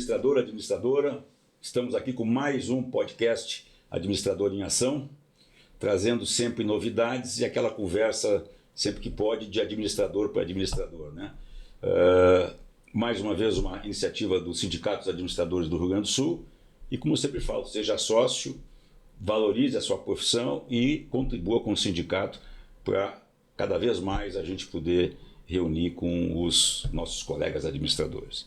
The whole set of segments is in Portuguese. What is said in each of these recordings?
administrador, administradora, estamos aqui com mais um podcast Administrador em Ação, trazendo sempre novidades e aquela conversa, sempre que pode, de administrador para administrador, né? Mais uma vez, uma iniciativa do Sindicato dos Administradores do Rio Grande do Sul e, como eu sempre falo, seja sócio, valorize a sua profissão e contribua com o sindicato para cada vez mais a gente poder reunir com os nossos colegas administradores.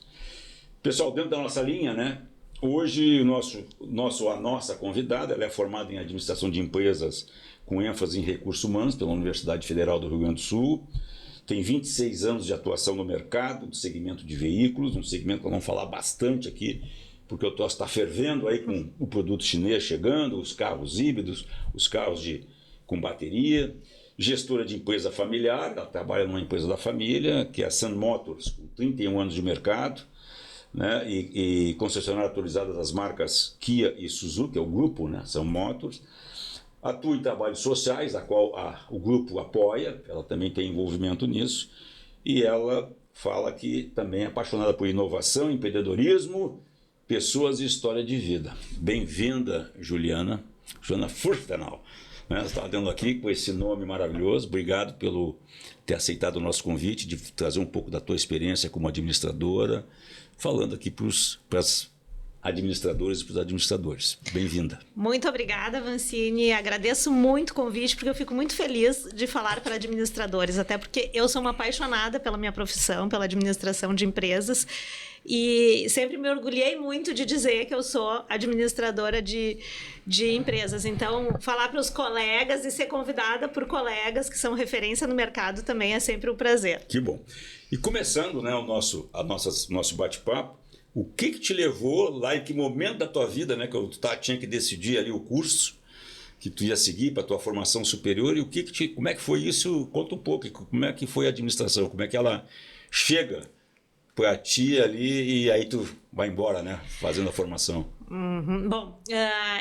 Pessoal, dentro da nossa linha, né? Hoje a nossa convidada, ela é formada em administração de empresas com ênfase em recursos humanos pela Universidade Federal do Rio Grande do Sul. Tem 26 anos de atuação no mercado, do segmento de veículos, um segmento que nós vamos falar bastante aqui, porque o troço está fervendo aí com o produto chinês chegando, os carros híbridos, os carros com bateria. Gestora de empresa familiar, ela trabalha numa empresa da família, que é a Sun Motors, com 31 anos de mercado, né? E concessionária autorizada das marcas Kia e Suzuki, é o grupo, né? Sun Motors. Atua em trabalhos sociais, a qual o grupo apoia, ela também tem envolvimento nisso, e ela fala que também é apaixonada por inovação, empreendedorismo, pessoas e história de vida. Bem-vinda, Juliana Furstenau. Você estava dando aqui com esse nome maravilhoso. Obrigado pelo ter aceitado o nosso convite, de trazer um pouco da tua experiência como administradora, falando aqui para as administradoras e para os administradores. Bem-vinda. Muito obrigada, Vancini. Agradeço muito o convite, porque eu fico muito feliz de falar para administradores, até porque eu sou uma apaixonada pela minha profissão, pela administração de empresas, e sempre me orgulhei muito de dizer que eu sou administradora de empresas. Então, falar para os colegas e ser convidada por colegas que são referência no mercado também é sempre um prazer. Que bom. E começando, né, o nosso bate-papo, o que te levou lá, em que momento da tua vida, né, que tu tinha que decidir ali o curso que tu ia seguir para a tua formação superior, e como é que foi isso? Conta um pouco, como é que foi a administração, como é que ela chega para ti ali e aí tu vai embora, né, fazendo a formação. Bom,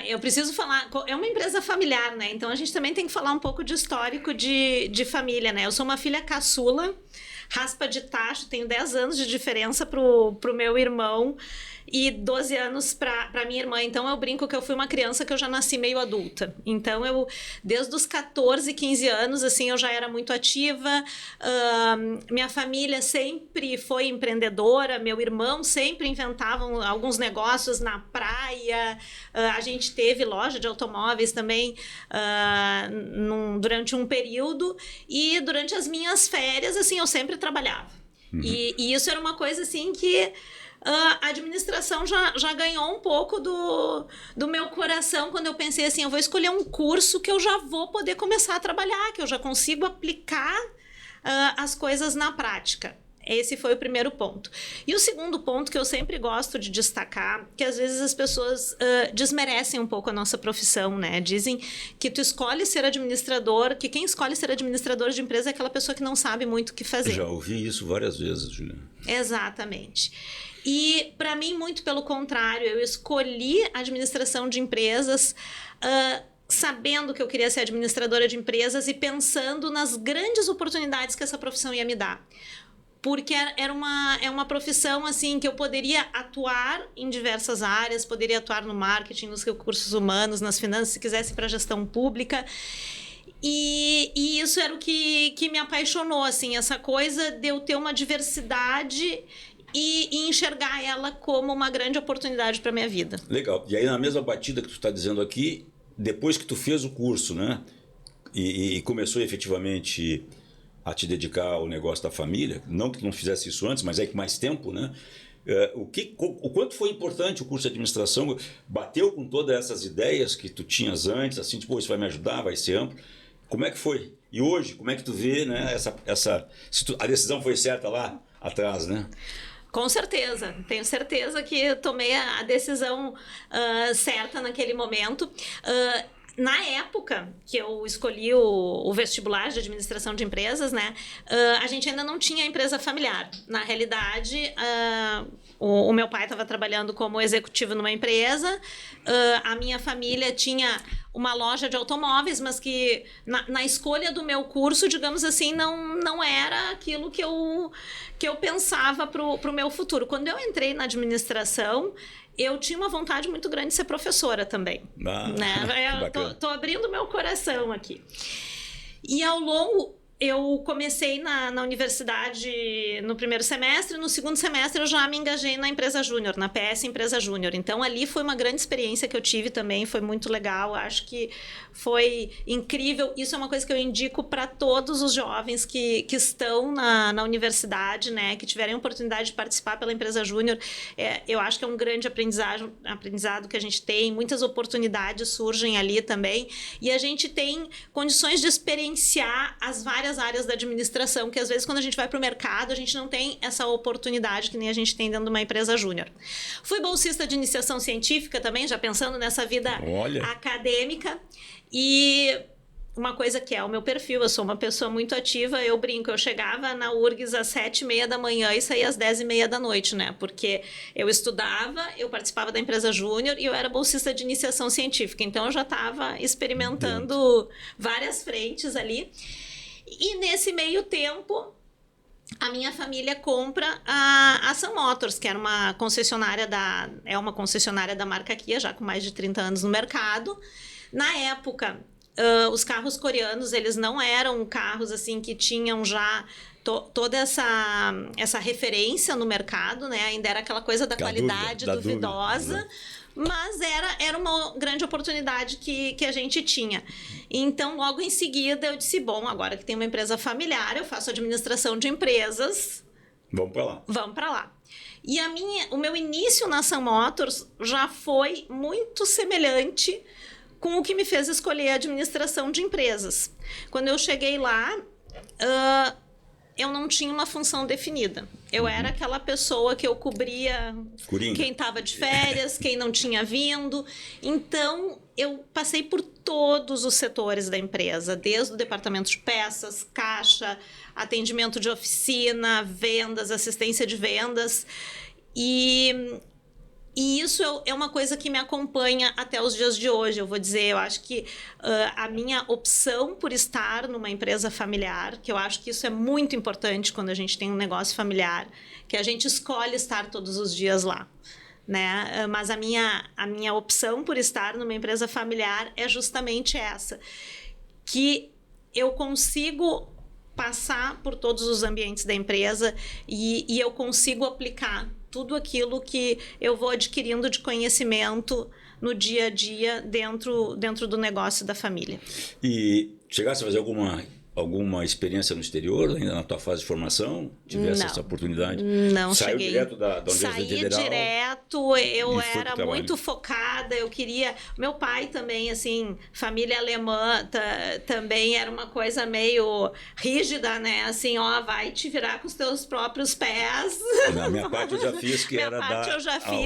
eu preciso falar, é uma empresa familiar, né, então a gente também tem que falar um pouco de histórico de família, né, eu sou uma filha caçula, raspa de tacho, tenho 10 anos de diferença pro meu irmão e 12 anos para minha irmã. Então eu brinco que eu fui uma criança que eu já nasci meio adulta. Então eu, desde os 14, 15 anos, assim, eu já era muito ativa. Minha família sempre foi empreendedora, meu irmão sempre inventava alguns negócios na praia. A gente teve loja de automóveis também durante um período, e durante as minhas férias, assim, eu sempre trabalhava. E isso era uma coisa assim que a administração já ganhou um pouco do meu coração, quando eu pensei assim, eu vou escolher um curso que eu já vou poder começar a trabalhar, que eu já consigo aplicar as coisas na prática. Esse foi o primeiro ponto. E o segundo ponto que eu sempre gosto de destacar, que às vezes as pessoas desmerecem um pouco a nossa profissão, né? Dizem que tu escolhe ser administrador, que quem escolhe ser administrador de empresa é aquela pessoa que não sabe muito o que fazer. Já ouvi isso várias vezes, Juliana. Exatamente. E, para mim, muito pelo contrário, eu escolhi a administração de empresas sabendo que eu queria ser administradora de empresas e pensando nas grandes oportunidades que essa profissão ia me dar. Porque é uma profissão assim, que eu poderia atuar em diversas áreas, poderia atuar no marketing, nos recursos humanos, nas finanças, se quisesse para a gestão pública. E isso era o que me apaixonou, assim, essa coisa de eu ter uma diversidade e enxergar ela como uma grande oportunidade para a minha vida. Legal. E aí, na mesma batida que tu está dizendo aqui, depois que tu fez o curso, né, e começou efetivamente a te dedicar ao negócio da família, não que tu não fizesse isso antes, mas é que mais tempo, né? O quanto foi importante o curso de administração? Bateu com todas essas ideias que tu tinhas antes, assim, tipo, isso vai me ajudar, vai ser amplo. Como é que foi? E hoje, como é que tu vê, né, a decisão foi certa lá atrás, né? Com certeza, tenho certeza que eu tomei a decisão certa naquele momento. Na época que eu escolhi o vestibular de administração de empresas, né, a gente ainda não tinha empresa familiar. Na realidade, o meu pai estava trabalhando como executivo numa empresa, a minha família tinha uma loja de automóveis, mas que na escolha do meu curso, digamos assim, não era aquilo que eu pensava para o meu futuro. Quando eu entrei na administração, eu tinha uma vontade muito grande de ser professora também. Né? Eu tô abrindo meu coração aqui. E ao longo, eu comecei na universidade no primeiro semestre, no segundo semestre eu já me engajei na empresa júnior, na PS Empresa Júnior. Então ali foi uma grande experiência que eu tive também, foi muito legal, acho que foi incrível. Isso é uma coisa que eu indico para todos os jovens que estão na universidade, né, que tiverem a oportunidade de participar pela empresa júnior. Eu acho que é um grande aprendizado que a gente tem, muitas oportunidades surgem ali também, e a gente tem condições de experienciar as várias áreas da administração, que às vezes quando a gente vai para o mercado, a gente não tem essa oportunidade que nem a gente tem dentro de uma empresa júnior. Fui bolsista de iniciação científica também, já pensando nessa vida acadêmica, e uma coisa que é o meu perfil, eu sou uma pessoa muito ativa, eu brinco, eu chegava na URGS às 7h30 da manhã e saía às 10h30 da noite, né? Porque eu estudava, eu participava da empresa júnior e eu era bolsista de iniciação científica, então eu já estava experimentando várias frentes ali. E nesse meio tempo, a minha família compra a Sun Motors, que era uma concessionária uma concessionária da marca Kia, já com mais de 30 anos no mercado. Na época, os carros coreanos, eles não eram carros assim que tinham já toda essa referência no mercado, né? Ainda era aquela coisa da qualidade duvidosa. Mas era uma grande oportunidade que a gente tinha. Então, logo em seguida, eu disse, bom, agora que tem uma empresa familiar, eu faço administração de empresas. Vamos para lá. Vamos para lá. E o meu início na Sun Motors já foi muito semelhante com o que me fez escolher a administração de empresas. Quando eu cheguei lá, eu não tinha uma função definida. Eu era aquela pessoa que eu cobria quem estava de férias, quem não tinha vindo. Então, eu passei por todos os setores da empresa, desde o departamento de peças, caixa, atendimento de oficina, vendas, assistência de vendas. E isso é uma coisa que me acompanha até os dias de hoje. Eu vou dizer, eu acho que a minha opção por estar numa empresa familiar, que eu acho que isso é muito importante quando a gente tem um negócio familiar, que a gente escolhe estar todos os dias lá, né? Mas a minha opção por estar numa empresa familiar é justamente essa, que eu consigo passar por todos os ambientes da empresa e eu consigo aplicar tudo aquilo que eu vou adquirindo de conhecimento no dia a dia dentro do negócio da família. E chegasse a fazer alguma experiência no exterior, ainda na tua fase de formação? Tivesse essa oportunidade? Não, Saiu cheguei. direto da Universidade Federal? Saí direto, eu era muito focada, eu queria... Meu pai também, assim, família alemã, também era uma coisa meio rígida, né? Assim, vai te virar com os teus próprios pés. Na minha parte eu já fiz, que era dar a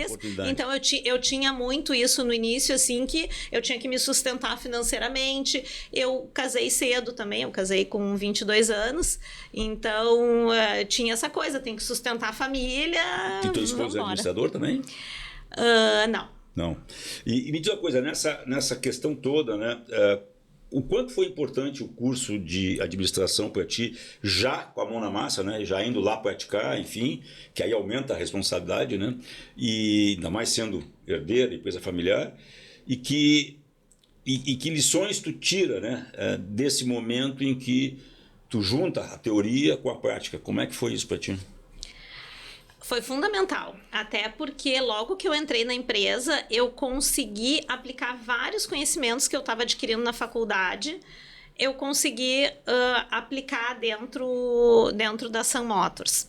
oportunidade. Então, eu tinha muito isso no início, assim, que eu tinha que me sustentar financeiramente. Eu casei cedo também, eu casei com 22 anos, então tinha essa coisa, tem que sustentar a família. E teu esposo é administrador também? Não. E me diz uma coisa, nessa questão toda, né, o quanto foi importante o curso de administração para ti, já com a mão na massa, né, já indo lá praticar, enfim, que aí aumenta a responsabilidade, né, e ainda mais sendo herdeiro, empresa familiar, e que lições tu tira, né, desse momento em que tu junta a teoria com a prática? Como é que foi isso para ti? Foi fundamental, até porque logo que eu entrei na empresa, eu consegui aplicar vários conhecimentos que eu estava adquirindo na faculdade, eu consegui aplicar dentro da Sun Motors.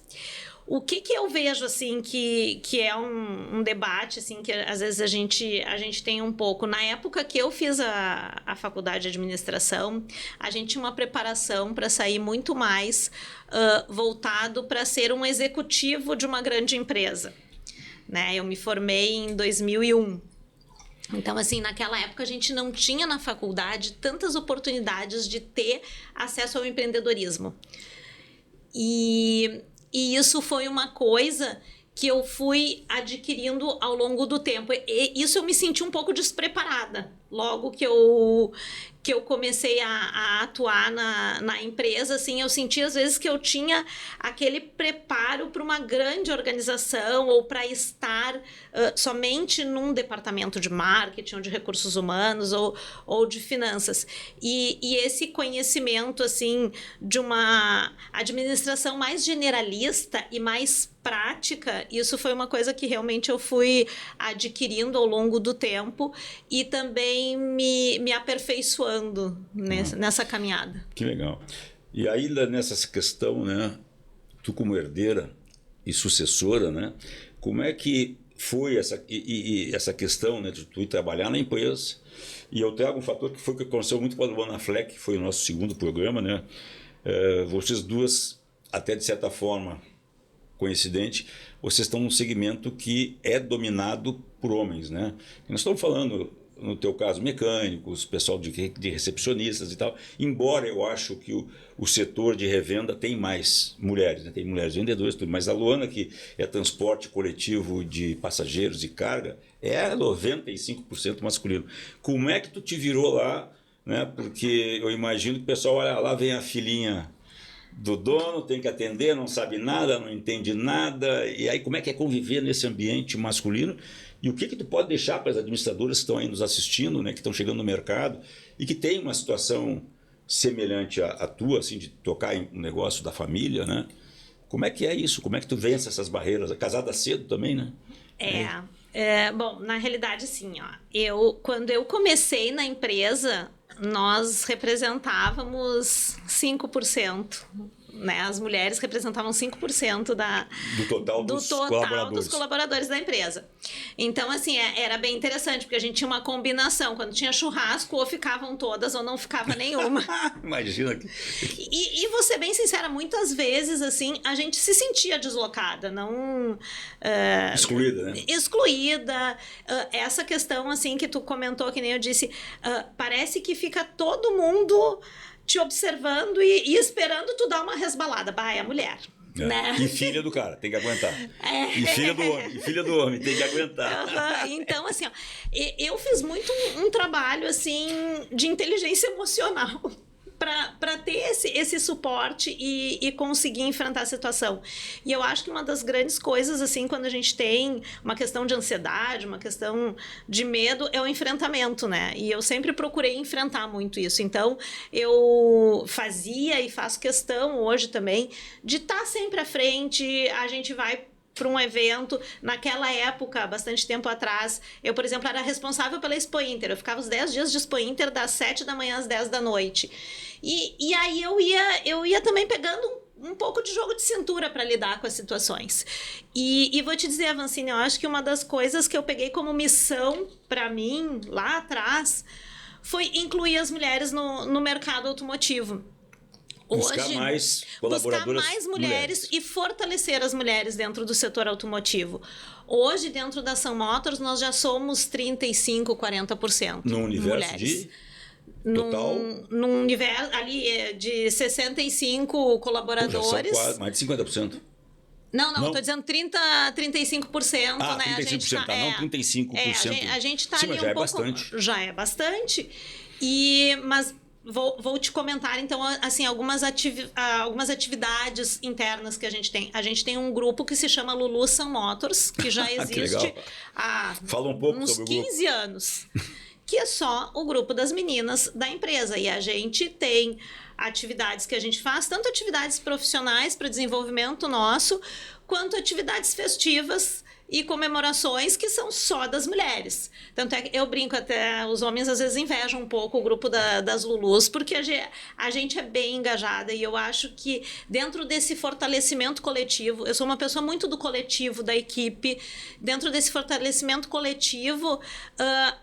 O que eu vejo, assim, que é um debate, assim, que às vezes a gente tem um pouco. Na época que eu fiz a faculdade de administração, a gente tinha uma preparação para sair muito mais voltado para ser um executivo de uma grande empresa, né? Eu me formei em 2001. Então, assim, naquela época a gente não tinha na faculdade tantas oportunidades de ter acesso ao empreendedorismo. E isso foi uma coisa que eu fui adquirindo ao longo do tempo. E isso eu me senti um pouco despreparada. Logo que eu comecei a atuar na empresa, assim, eu senti às vezes que eu tinha aquele preparo para uma grande organização ou para estar somente num departamento de marketing ou de recursos humanos ou de finanças. E esse conhecimento, assim, de uma administração mais generalista e mais prática, isso foi uma coisa que realmente eu fui adquirindo ao longo do tempo e também me aperfeiçoando nessa caminhada. Que legal. E ainda nessa questão, né, tu como herdeira e sucessora, né, como é que foi essa questão, né, de tu ir trabalhar na empresa? E eu trago um fator que foi que aconteceu muito com a Luana Fleck, que foi o nosso segundo programa, né? Vocês duas, até de certa forma coincidente, vocês estão num segmento que é dominado por homens, né? Nós estamos falando, no teu caso, mecânicos, pessoal de recepcionistas e tal, embora eu acho que o setor de revenda tem mais mulheres, né? Tem mulheres vendedoras, tudo, mas a Luana, que é transporte coletivo de passageiros e carga, é 95% masculino. Como é que tu te virou lá, né? Porque eu imagino que o pessoal, olha, lá vem a filhinha do dono, tem que atender, não sabe nada, não entende nada, e aí como é que é conviver nesse ambiente masculino? E o que tu pode deixar para as administradoras que estão aí nos assistindo, né, que estão chegando no mercado e que tem uma situação semelhante à tua, assim, de tocar em um negócio da família, né? Como é que é isso? Como é que tu vence essas barreiras? Casada cedo também, né? Bom, na realidade, sim, ó, quando eu comecei na empresa, nós representávamos 5%, né? As mulheres representavam 5% do total dos colaboradores da empresa. Então, assim, era bem interessante, porque a gente tinha uma combinação. Quando tinha churrasco, ou ficavam todas ou não ficava nenhuma. Imagina. E vou ser bem sincera, muitas vezes, assim, a gente se sentia deslocada, não... excluída, né? Excluída. Essa questão, assim, que tu comentou, que nem eu disse, parece que fica todo mundo te observando e esperando tu dar uma resbalada. Bah, é a mulher. Né? E filha do cara, tem que aguentar. E filha do homem, tem que aguentar. Então, assim, ó, eu fiz muito um trabalho, assim, de inteligência emocional para ter esse suporte e conseguir enfrentar a situação. E eu acho que uma das grandes coisas, assim, quando a gente tem uma questão de ansiedade, uma questão de medo, é o enfrentamento, né? E eu sempre procurei enfrentar muito isso. Então, eu fazia e faço questão hoje também de estar sempre à frente. A gente vai para um evento, naquela época, bastante tempo atrás, eu, por exemplo, era responsável pela Expo Inter, eu ficava os 10 dias de Expo Inter, das 7 da manhã às 10 da noite, e aí eu ia também pegando um pouco de jogo de cintura para lidar com as situações, e vou te dizer, Avancini, eu acho que uma das coisas que eu peguei como missão para mim, lá atrás, foi incluir as mulheres no mercado automotivo. Buscar mais colaboradoras, buscar mais mulheres e fortalecer as mulheres dentro do setor automotivo. Hoje, dentro da Sun Motors, nós já somos 35%, 40% no universo mulheres. Total? Num universo ali de 65 colaboradores. Já são mais de 50%. Não, estou dizendo 35%, né? 35%, a gente tá, não 35%. A gente está ali mas já um pouco... bastante. Já é bastante. Mas... Vou te comentar, então, assim, algumas atividades internas que a gente tem. A gente tem um grupo que se chama Lulu Sun Motors, que já existe há Fala um pouco uns sobre 15 anos, que é só o grupo das meninas da empresa. E a gente tem atividades que a gente faz, tanto atividades profissionais para desenvolvimento nosso, quanto atividades festivas e comemorações que são só das mulheres. Tanto é que eu brinco até, os homens às vezes invejam um pouco o grupo das Lulus, porque a gente é bem engajada e eu acho que dentro desse fortalecimento coletivo, eu sou uma pessoa muito do coletivo, da equipe, dentro desse fortalecimento coletivo,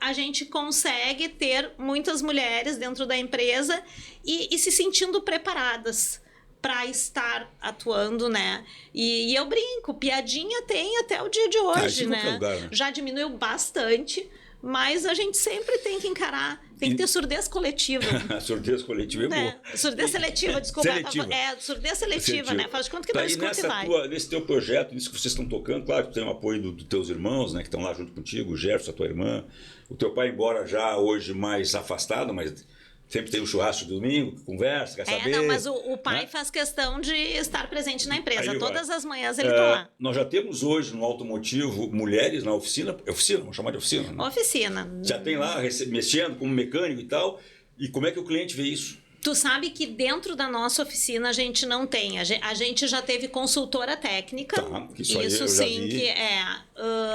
a gente consegue ter muitas mulheres dentro da empresa e se sentindo preparadas para estar atuando, né? E eu brinco, piadinha tem até o dia de hoje, né? Lugar, né? Já diminuiu bastante, mas a gente sempre tem que encarar, tem que ter surdez coletiva. Surdez coletiva é boa. Surdez seletiva, desculpa. Seletiva. Surdez seletiva, né? Faz de conta que não escuta e vai. Nesse teu projeto, nisso que vocês estão tocando, claro que tu tem o apoio dos teus irmãos, né, que estão lá junto contigo, o Gerson, a tua irmã, o teu pai, embora já hoje mais afastado, mas sempre tem o churrasco de domingo, conversa, quer saber. Não, mas o pai, né, faz questão de estar presente na empresa. Todas as manhãs ele está lá. Nós já temos hoje no automotivo mulheres na oficina, vamos chamar de oficina, né? Oficina. Já tem lá, mexendo como mecânico e tal. E como é que o cliente vê isso? Tu sabe que dentro da nossa oficina a gente não tem. A gente já teve consultora técnica. Tá, isso aí isso eu sim, já vi. que é.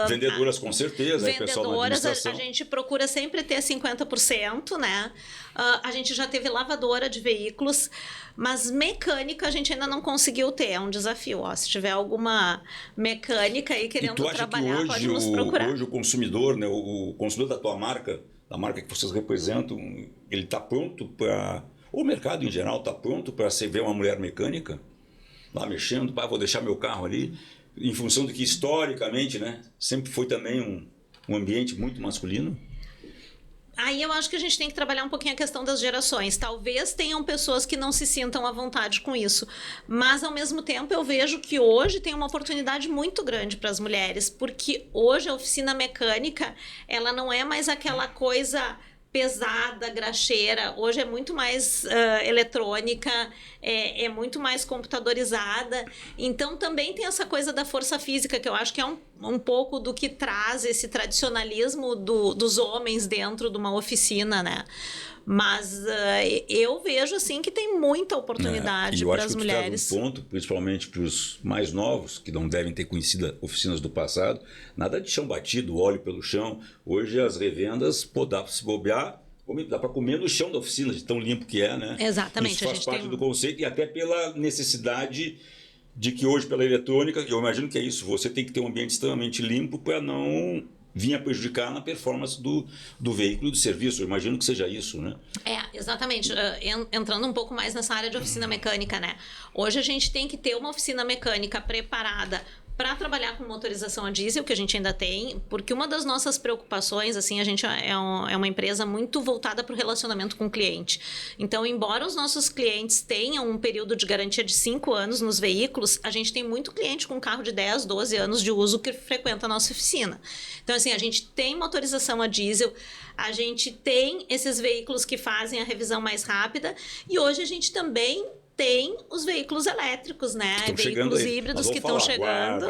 Vendedoras com certeza, vendedoras, a gente procura sempre ter 50%, né? A gente já teve lavadora de veículos, mas mecânica a gente ainda não conseguiu ter. É um desafio. Ó, se tiver alguma mecânica aí querendo trabalhar, hoje, pode nos procurar. Hoje o consumidor, né, o consumidor da tua marca, da marca que vocês representam, ele está pronto para... O mercado em geral está pronto para você ver uma mulher mecânica lá mexendo, vou deixar meu carro ali, em função de que historicamente, né, sempre foi também um ambiente muito masculino? Aí eu acho que a gente tem que trabalhar um pouquinho a questão das gerações. Talvez tenham pessoas que não se sintam à vontade com isso, mas ao mesmo tempo eu vejo que hoje tem uma oportunidade muito grande para as mulheres, porque hoje a oficina mecânica, ela não é mais aquela coisa pesada, graxeira. Hoje é muito mais eletrônica, é muito mais computadorizada. Então também tem essa coisa da força física, que eu acho que é um pouco do que traz esse tradicionalismo dos homens dentro de uma oficina, né? Mas eu vejo assim que tem muita oportunidade para as mulheres. Um ponto, principalmente para os mais novos, que não devem ter conhecido oficinas do passado, nada de chão batido, óleo pelo chão. Hoje as revendas, dá para se bobear, dá para comer no chão da oficina, de tão limpo que é, né? Exatamente. Isso faz parte do conceito e até pela necessidade de que hoje, pela eletrônica, eu imagino que é isso, você tem que ter um ambiente extremamente limpo para não vinha prejudicar na performance do veículo e do serviço. Eu imagino que seja isso, né? Exatamente. Entrando um pouco mais nessa área de oficina mecânica, né? Hoje a gente tem que ter uma oficina mecânica preparada para trabalhar com motorização a diesel, que a gente ainda tem, porque uma das nossas preocupações, assim, a gente é uma empresa muito voltada para o relacionamento com o cliente. Então, embora os nossos clientes tenham um período de garantia de 5 anos nos veículos, a gente tem muito cliente com carro de 10, 12 anos de uso que frequenta a nossa oficina. Então, assim, a gente tem motorização a diesel, a gente tem esses veículos que fazem a revisão mais rápida e hoje a gente também tem os veículos elétricos, né? Veículos híbridos que estão chegando.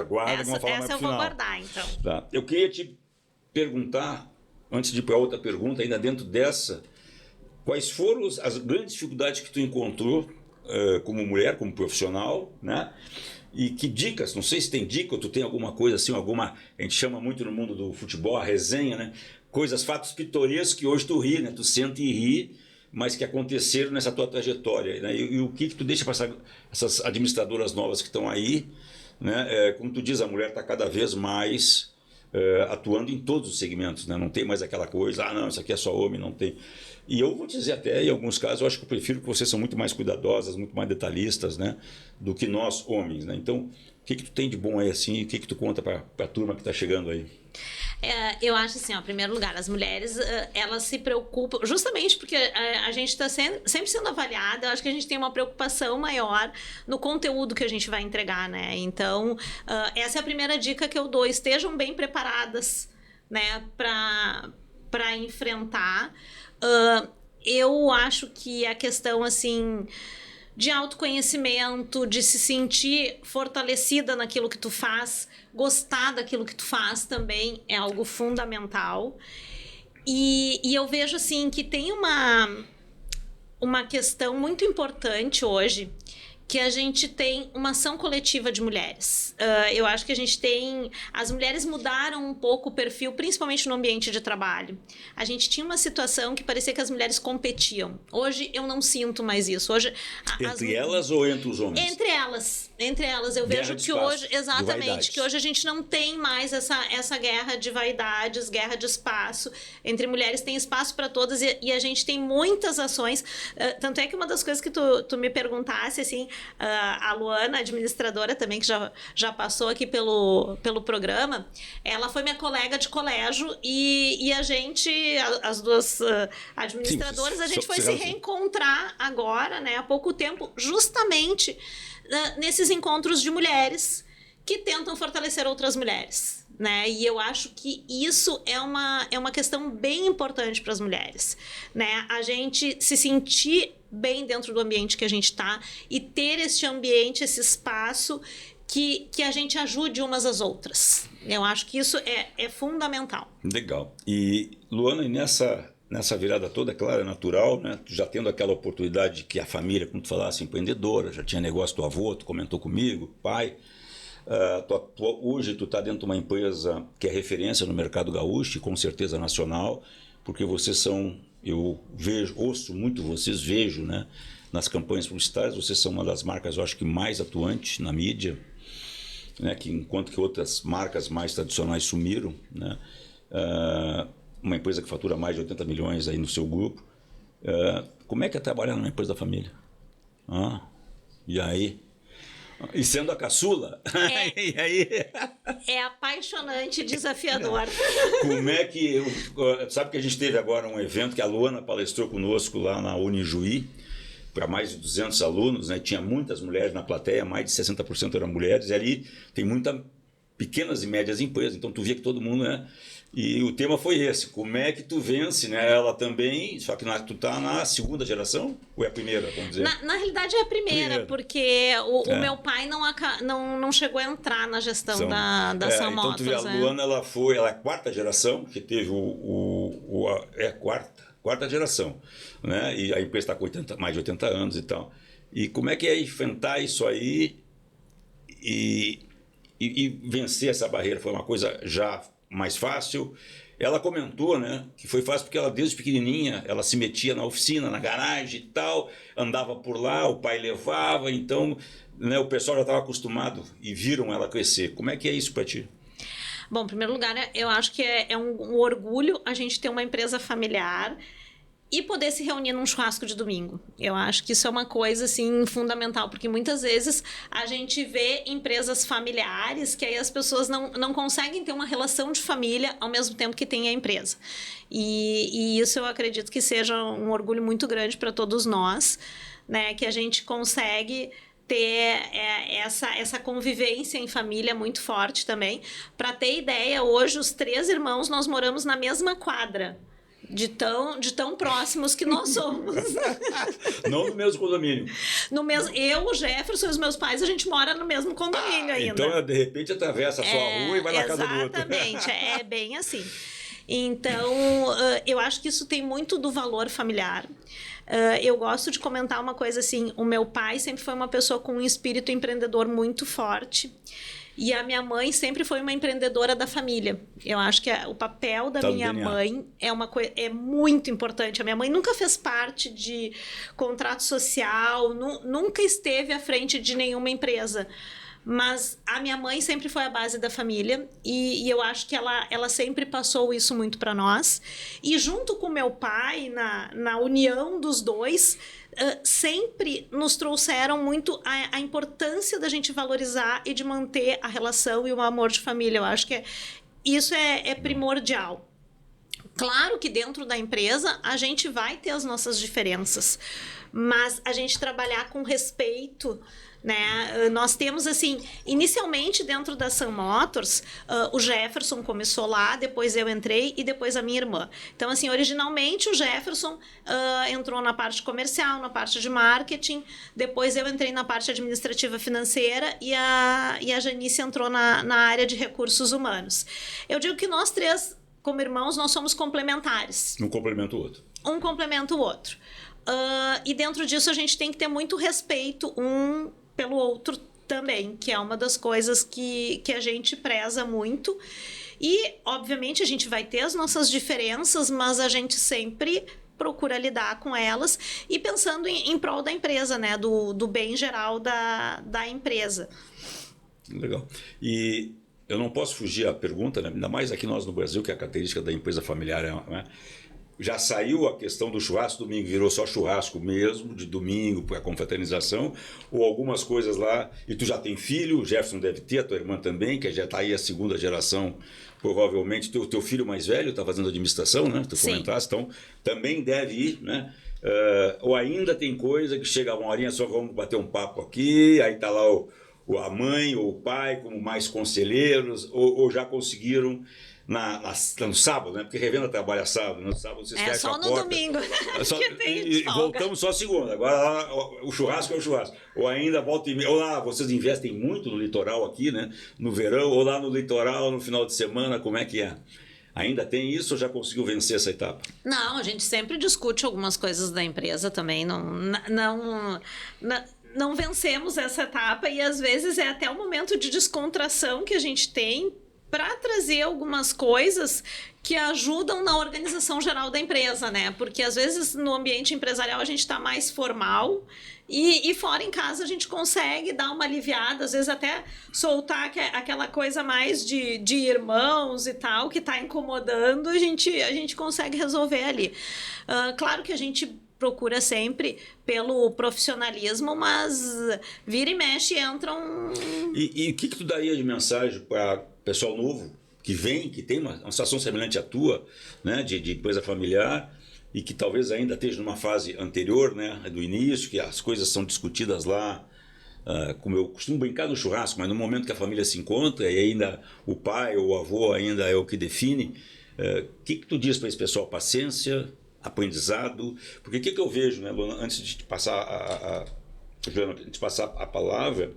Essa eu vou guardar, então. Tá. Eu queria te perguntar, antes de ir para outra pergunta, ainda dentro dessa, quais foram as grandes dificuldades que tu encontrou como mulher, como profissional, né? E que dicas, não sei se tem dica ou tu tem alguma coisa assim, a gente chama muito no mundo do futebol, a resenha, né? Coisas, fatos pitorescos que hoje tu ri, né? Tu senta e ri, mas que aconteceram nessa tua trajetória, né? E o que tu deixa para essas administradoras novas que estão aí, né? Como tu diz, a mulher está cada vez mais atuando em todos os segmentos, né? Não tem mais aquela coisa, não, isso aqui é só homem, não tem. E eu vou te dizer até, em alguns casos, eu acho que eu prefiro que vocês são muito mais cuidadosas, muito mais detalhistas, né? Do que nós, homens, né? Então, o que tu tem de bom aí, assim, e o que tu conta para a turma que está chegando aí? Eu acho assim, em primeiro lugar, as mulheres, elas se preocupam, justamente porque a gente está sempre sendo avaliada, eu acho que a gente tem uma preocupação maior no conteúdo que a gente vai entregar, né? Então, essa é a primeira dica que eu dou, estejam bem preparadas, né, para enfrentar. Eu acho que a questão, assim, de autoconhecimento, de se sentir fortalecida naquilo que tu faz, gostar daquilo que tu faz também é algo fundamental. E eu vejo, assim, que tem uma questão muito importante hoje, que a gente tem uma ação coletiva de mulheres. Eu acho que a gente tem... As mulheres mudaram um pouco o perfil, principalmente no ambiente de trabalho. A gente tinha uma situação que parecia que as mulheres competiam. Hoje eu não sinto mais isso. Hoje, entre elas ou entre os homens? Entre elas. Eu vejo que hoje... Exatamente. Que hoje a gente não tem mais essa guerra de vaidades, guerra de espaço. Entre mulheres tem espaço para todas e a gente tem muitas ações. Tanto é que uma das coisas que tu me perguntasse, assim... a Luana, administradora também, que já passou aqui pelo programa, ela foi minha colega de colégio e a gente, as duas administradoras, a gente foi se reencontrar agora, né, há pouco tempo, justamente nesses encontros de mulheres que tentam fortalecer outras mulheres, né? E eu acho que isso é uma questão bem importante para as mulheres, né? A gente se sentir bem dentro do ambiente que a gente está e ter esse ambiente, esse espaço que a gente ajude umas às outras. Eu acho que isso é fundamental. Legal. E, Luana, e nessa virada toda, claro, é natural, né? Tu já tendo aquela oportunidade que a família, como tu falasse, empreendedora, já tinha negócio do avô, tu comentou comigo, pai. Hoje tu está dentro de uma empresa que é referência no mercado gaúcho e com certeza nacional, porque vocês são, eu ouço muito vocês, vejo, né, nas campanhas publicitárias, vocês são uma das marcas, eu acho que mais atuantes na mídia, né, que enquanto que outras marcas mais tradicionais sumiram, né, uma empresa que fatura mais de 80 milhões aí no seu grupo. Como é que é trabalhar numa empresa da família? E aí? E sendo a caçula, e aí? É apaixonante e desafiador. Como é que... Sabe que a gente teve agora um evento que a Luana palestrou conosco lá na Unijuí, para mais de 200 alunos, né? Tinha muitas mulheres na plateia, mais de 60% eram mulheres, e ali tem muitas pequenas e médias empresas, então tu via que todo mundo, né? E o tema foi esse, como é que tu vence, né? Ela também, só que tu tá na segunda geração ou é a primeira, vamos dizer? Na realidade é a primeira. Porque o meu pai não chegou a entrar na gestão da Sun Motors. Então tu vê, a Luana, ela é a quarta geração, que teve a quarta geração, né? E a empresa está com mais de 80 anos e tal. E como é que é enfrentar isso aí e vencer essa barreira? Foi uma coisa já mais fácil? Ela comentou, né, que foi fácil porque ela desde pequenininha, ela se metia na oficina, na garagem e tal, andava por lá, o pai levava, então, né, o pessoal já estava acostumado e viram ela crescer. Como é que é isso para ti? Bom, em primeiro lugar, eu acho que é um orgulho a gente ter uma empresa familiar e poder se reunir num churrasco de domingo. Eu acho que isso é uma coisa, assim, fundamental, porque muitas vezes a gente vê empresas familiares que aí as pessoas não conseguem ter uma relação de família ao mesmo tempo que tem a empresa. E isso eu acredito que seja um orgulho muito grande para todos nós, né, que a gente consegue ter essa convivência em família muito forte também. Para ter ideia, hoje os 3 irmãos nós moramos na mesma quadra. De tão próximos que nós somos. Não no mesmo condomínio. Eu, o Jefferson e os meus pais, a gente mora no mesmo condomínio ainda. Então, de repente, atravessa a sua rua e vai na casa do outro. Exatamente, é bem assim. Então, eu acho que isso tem muito do valor familiar. Eu gosto de comentar uma coisa assim, o meu pai sempre foi uma pessoa com um espírito empreendedor muito forte. E a minha mãe sempre foi uma empreendedora da família. Eu acho que o papel da minha mãe é muito importante. A minha mãe nunca fez parte de contrato social, nunca esteve à frente de nenhuma empresa. Mas a minha mãe sempre foi a base da família e eu acho que ela sempre passou isso muito para nós. E junto com meu pai, na união dos dois, sempre nos trouxeram muito a importância da gente valorizar e de manter a relação e o amor de família. Eu acho que isso é primordial. Claro que dentro da empresa a gente vai ter as nossas diferenças, mas a gente trabalhar com respeito, né? Nós temos, assim, inicialmente dentro da Sun Motors, o Jefferson começou lá, depois eu entrei e depois a minha irmã. Então, assim, originalmente o Jefferson entrou na parte comercial, na parte de marketing, depois eu entrei na parte administrativa financeira e a Janice entrou na área de recursos humanos. Eu digo que nós 3, como irmãos, nós somos complementares. Um complementa o outro. Um complementa o outro. E dentro disso a gente tem que ter muito respeito um pelo outro também, que é uma das coisas que a gente preza muito. E, obviamente, a gente vai ter as nossas diferenças, mas a gente sempre procura lidar com elas e pensando em prol da empresa, né? Do bem geral da empresa. Legal. E eu não posso fugir à pergunta, né? Ainda mais aqui nós no Brasil, que a característica da empresa familiar é... Né? já saiu a questão do churrasco, domingo virou só churrasco mesmo, de domingo, para confraternização, ou algumas coisas lá, e tu já tem filho, o Jefferson deve ter, a tua irmã também, que já está aí a segunda geração, provavelmente, teu filho mais velho está fazendo administração, né? Tu comentaste, então também deve ir, né? Ou ainda tem coisa que chega uma horinha só, vamos bater um papo aqui, aí está lá a mãe ou o pai como mais conselheiros, ou já conseguiram no sábado, né? Porque revenda trabalha sábado, no sábado vocês fecham a porta. Só no domingo, que tem e voltamos só segunda. Agora o churrasco é o churrasco. Ou ainda volta ou lá, vocês investem muito no litoral aqui, né? No verão, ou lá no litoral, no final de semana, como é que é? Ainda tem isso ou já conseguiu vencer essa etapa? Não, a gente sempre discute algumas coisas da empresa também, não vencemos essa etapa e às vezes é até o momento de descontração que a gente tem para trazer algumas coisas que ajudam na organização geral da empresa, né? Porque às vezes no ambiente empresarial a gente está mais formal e fora em casa a gente consegue dar uma aliviada, às vezes até soltar aquela coisa mais de irmãos e tal, que está incomodando, a gente consegue resolver ali. Claro que a gente procura sempre pelo profissionalismo, mas vira e mexe entram... E o que tu daria de mensagem para pessoal novo que vem, que tem uma situação semelhante à tua, né, de empresa familiar e que talvez ainda esteja numa fase anterior, né, do início, que as coisas são discutidas lá, como eu costumo brincar no churrasco, mas no momento que a família se encontra e ainda o pai ou o avô ainda é o que define, o que tu diz para esse pessoal? Paciência, aprendizado, porque o que eu vejo, né, Luana, antes de te passar a palavra,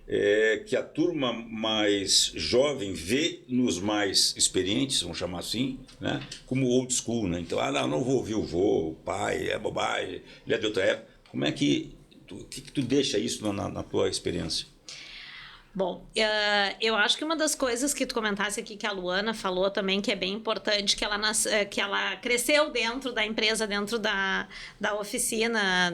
é que a turma mais jovem vê nos mais experientes, vamos chamar assim, né, como old school, né? Então, não vou ouvir o vô, o pai, é bobagem, ele é de outra época. Como é que tu deixa isso na tua experiência? Bom, eu acho que uma das coisas que tu comentasse aqui, que a Luana falou também, que é bem importante, que ela cresceu dentro da empresa, dentro da oficina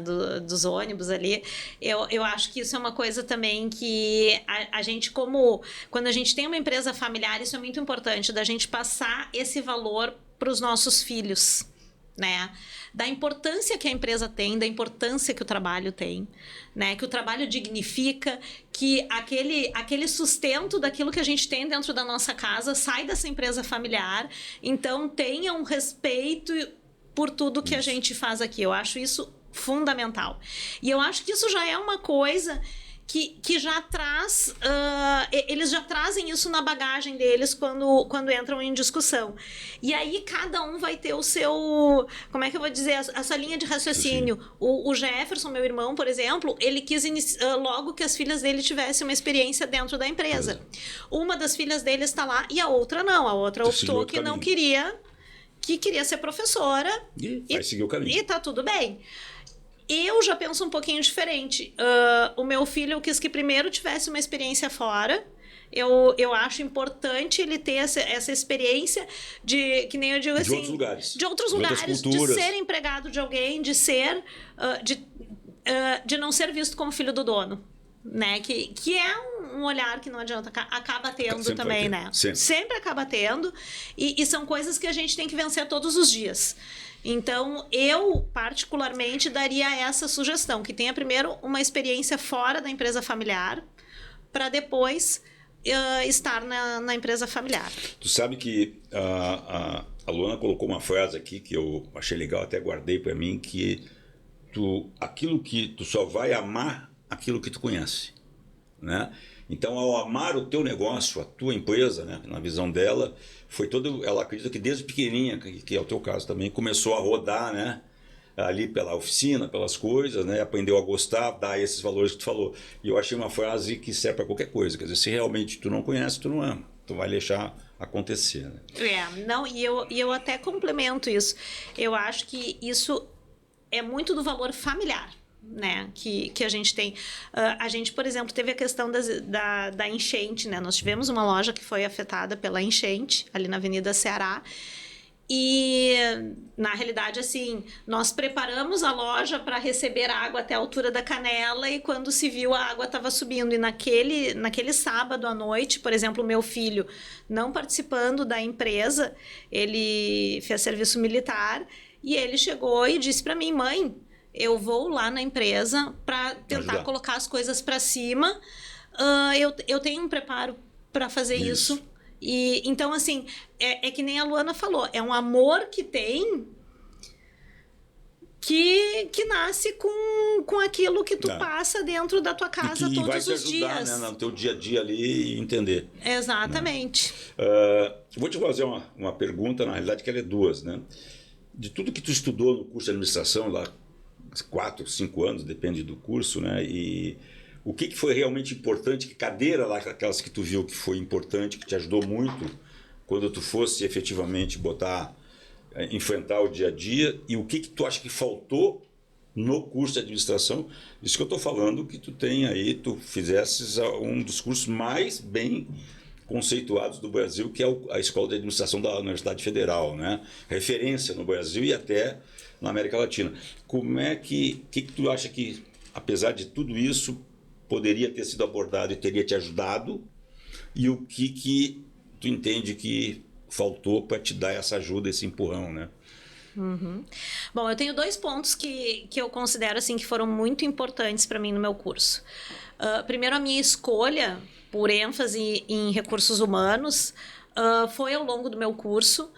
dos ônibus ali. Eu acho que isso é uma coisa também que a gente, quando a gente tem uma empresa familiar, isso é muito importante, da gente passar esse valor para os nossos filhos, né? Da importância que a empresa tem, da importância que o trabalho tem, né? Que o trabalho dignifica, que aquele sustento daquilo que a gente tem dentro da nossa casa sai dessa empresa familiar. Então, tenha um respeito por tudo que a gente faz aqui. Eu acho isso fundamental. E eu acho que isso já é uma coisa que já traz... eles já trazem isso na bagagem deles quando entram em discussão. E aí, cada um vai ter o seu... Como é que eu vou dizer? A sua linha de raciocínio. O Jefferson, meu irmão, por exemplo, ele quis logo que as filhas dele tivessem uma experiência dentro da empresa. Uma das filhas dele está lá e a outra não. A outra optou que não queria... Que queria ser professora. Vai seguir o caminho. E tá tudo bem. Eu já penso um pouquinho diferente. O meu filho, eu quis que primeiro tivesse uma experiência fora. Eu acho importante ele ter essa experiência de, que nem eu digo assim... De outros lugares. De ser empregado de alguém, de ser... de não ser visto como filho do dono. Né? Que é um olhar que não adianta, acaba tendo sempre também, né? Sempre acaba tendo. E são coisas que a gente tem que vencer todos os dias. Então, eu particularmente daria essa sugestão, que tenha primeiro uma experiência fora da empresa familiar, para depois estar na empresa familiar. Tu sabe que a Luana colocou uma frase aqui que eu achei legal, até guardei para mim, que aquilo que tu só vai amar aquilo que tu conhece, né? Então, ao amar o teu negócio, a tua empresa, né, na visão dela, ela acredita que desde pequenininha, que é o teu caso também, começou a rodar, né, ali pela oficina, pelas coisas, né, aprendeu a gostar, dar esses valores que tu falou. E eu achei uma frase que serve para qualquer coisa. Quer dizer, se realmente tu não conhece, tu não ama. Tu vai deixar acontecer, né? E eu até complemento isso. Eu acho que isso é muito do valor familiar, né, que a gente tem. A gente, por exemplo, teve a questão da enchente, né? Nós tivemos uma loja que foi afetada pela enchente ali na Avenida Ceará E, na realidade, assim, nós preparamos a loja para receber água até a altura da canela e quando se viu, a água estava subindo. E naquele sábado à noite, por exemplo, o meu filho, não participando da empresa, ele fez serviço militar e ele chegou e disse para mim: mãe, eu vou lá na empresa para tentar colocar as coisas para cima. Eu tenho um preparo para fazer isso. E, então, assim, é que nem a Luana falou, é um amor que tem que nasce com aquilo que tu passa dentro da tua casa todos os dias. E vai te ajudar, né, no teu dia a dia ali e entender. Exatamente. Vou te fazer uma pergunta, na realidade, que ela é duas, né? De tudo que tu estudou no curso de administração, lá 4, 5 anos, depende do curso, né? E o que foi realmente importante, que cadeira lá, aquelas que tu viu que foi importante, que te ajudou muito quando tu fosse efetivamente enfrentar o dia a dia, e o que tu acha que faltou no curso de administração? Isso que eu estou falando, que tu tem aí, tu fizesses um dos cursos mais bem conceituados do Brasil, que é a Escola de Administração da Universidade Federal, né? Referência no Brasil e até na América Latina. Como é que tu acha que, apesar de tudo isso, poderia ter sido abordado e teria te ajudado, e o que tu entende que faltou para te dar essa ajuda, esse empurrão, né? Uhum. Bom, eu tenho 2 pontos que eu considero assim, que foram muito importantes para mim no meu curso. Primeiro, a minha escolha por ênfase em recursos humanos foi ao longo do meu curso,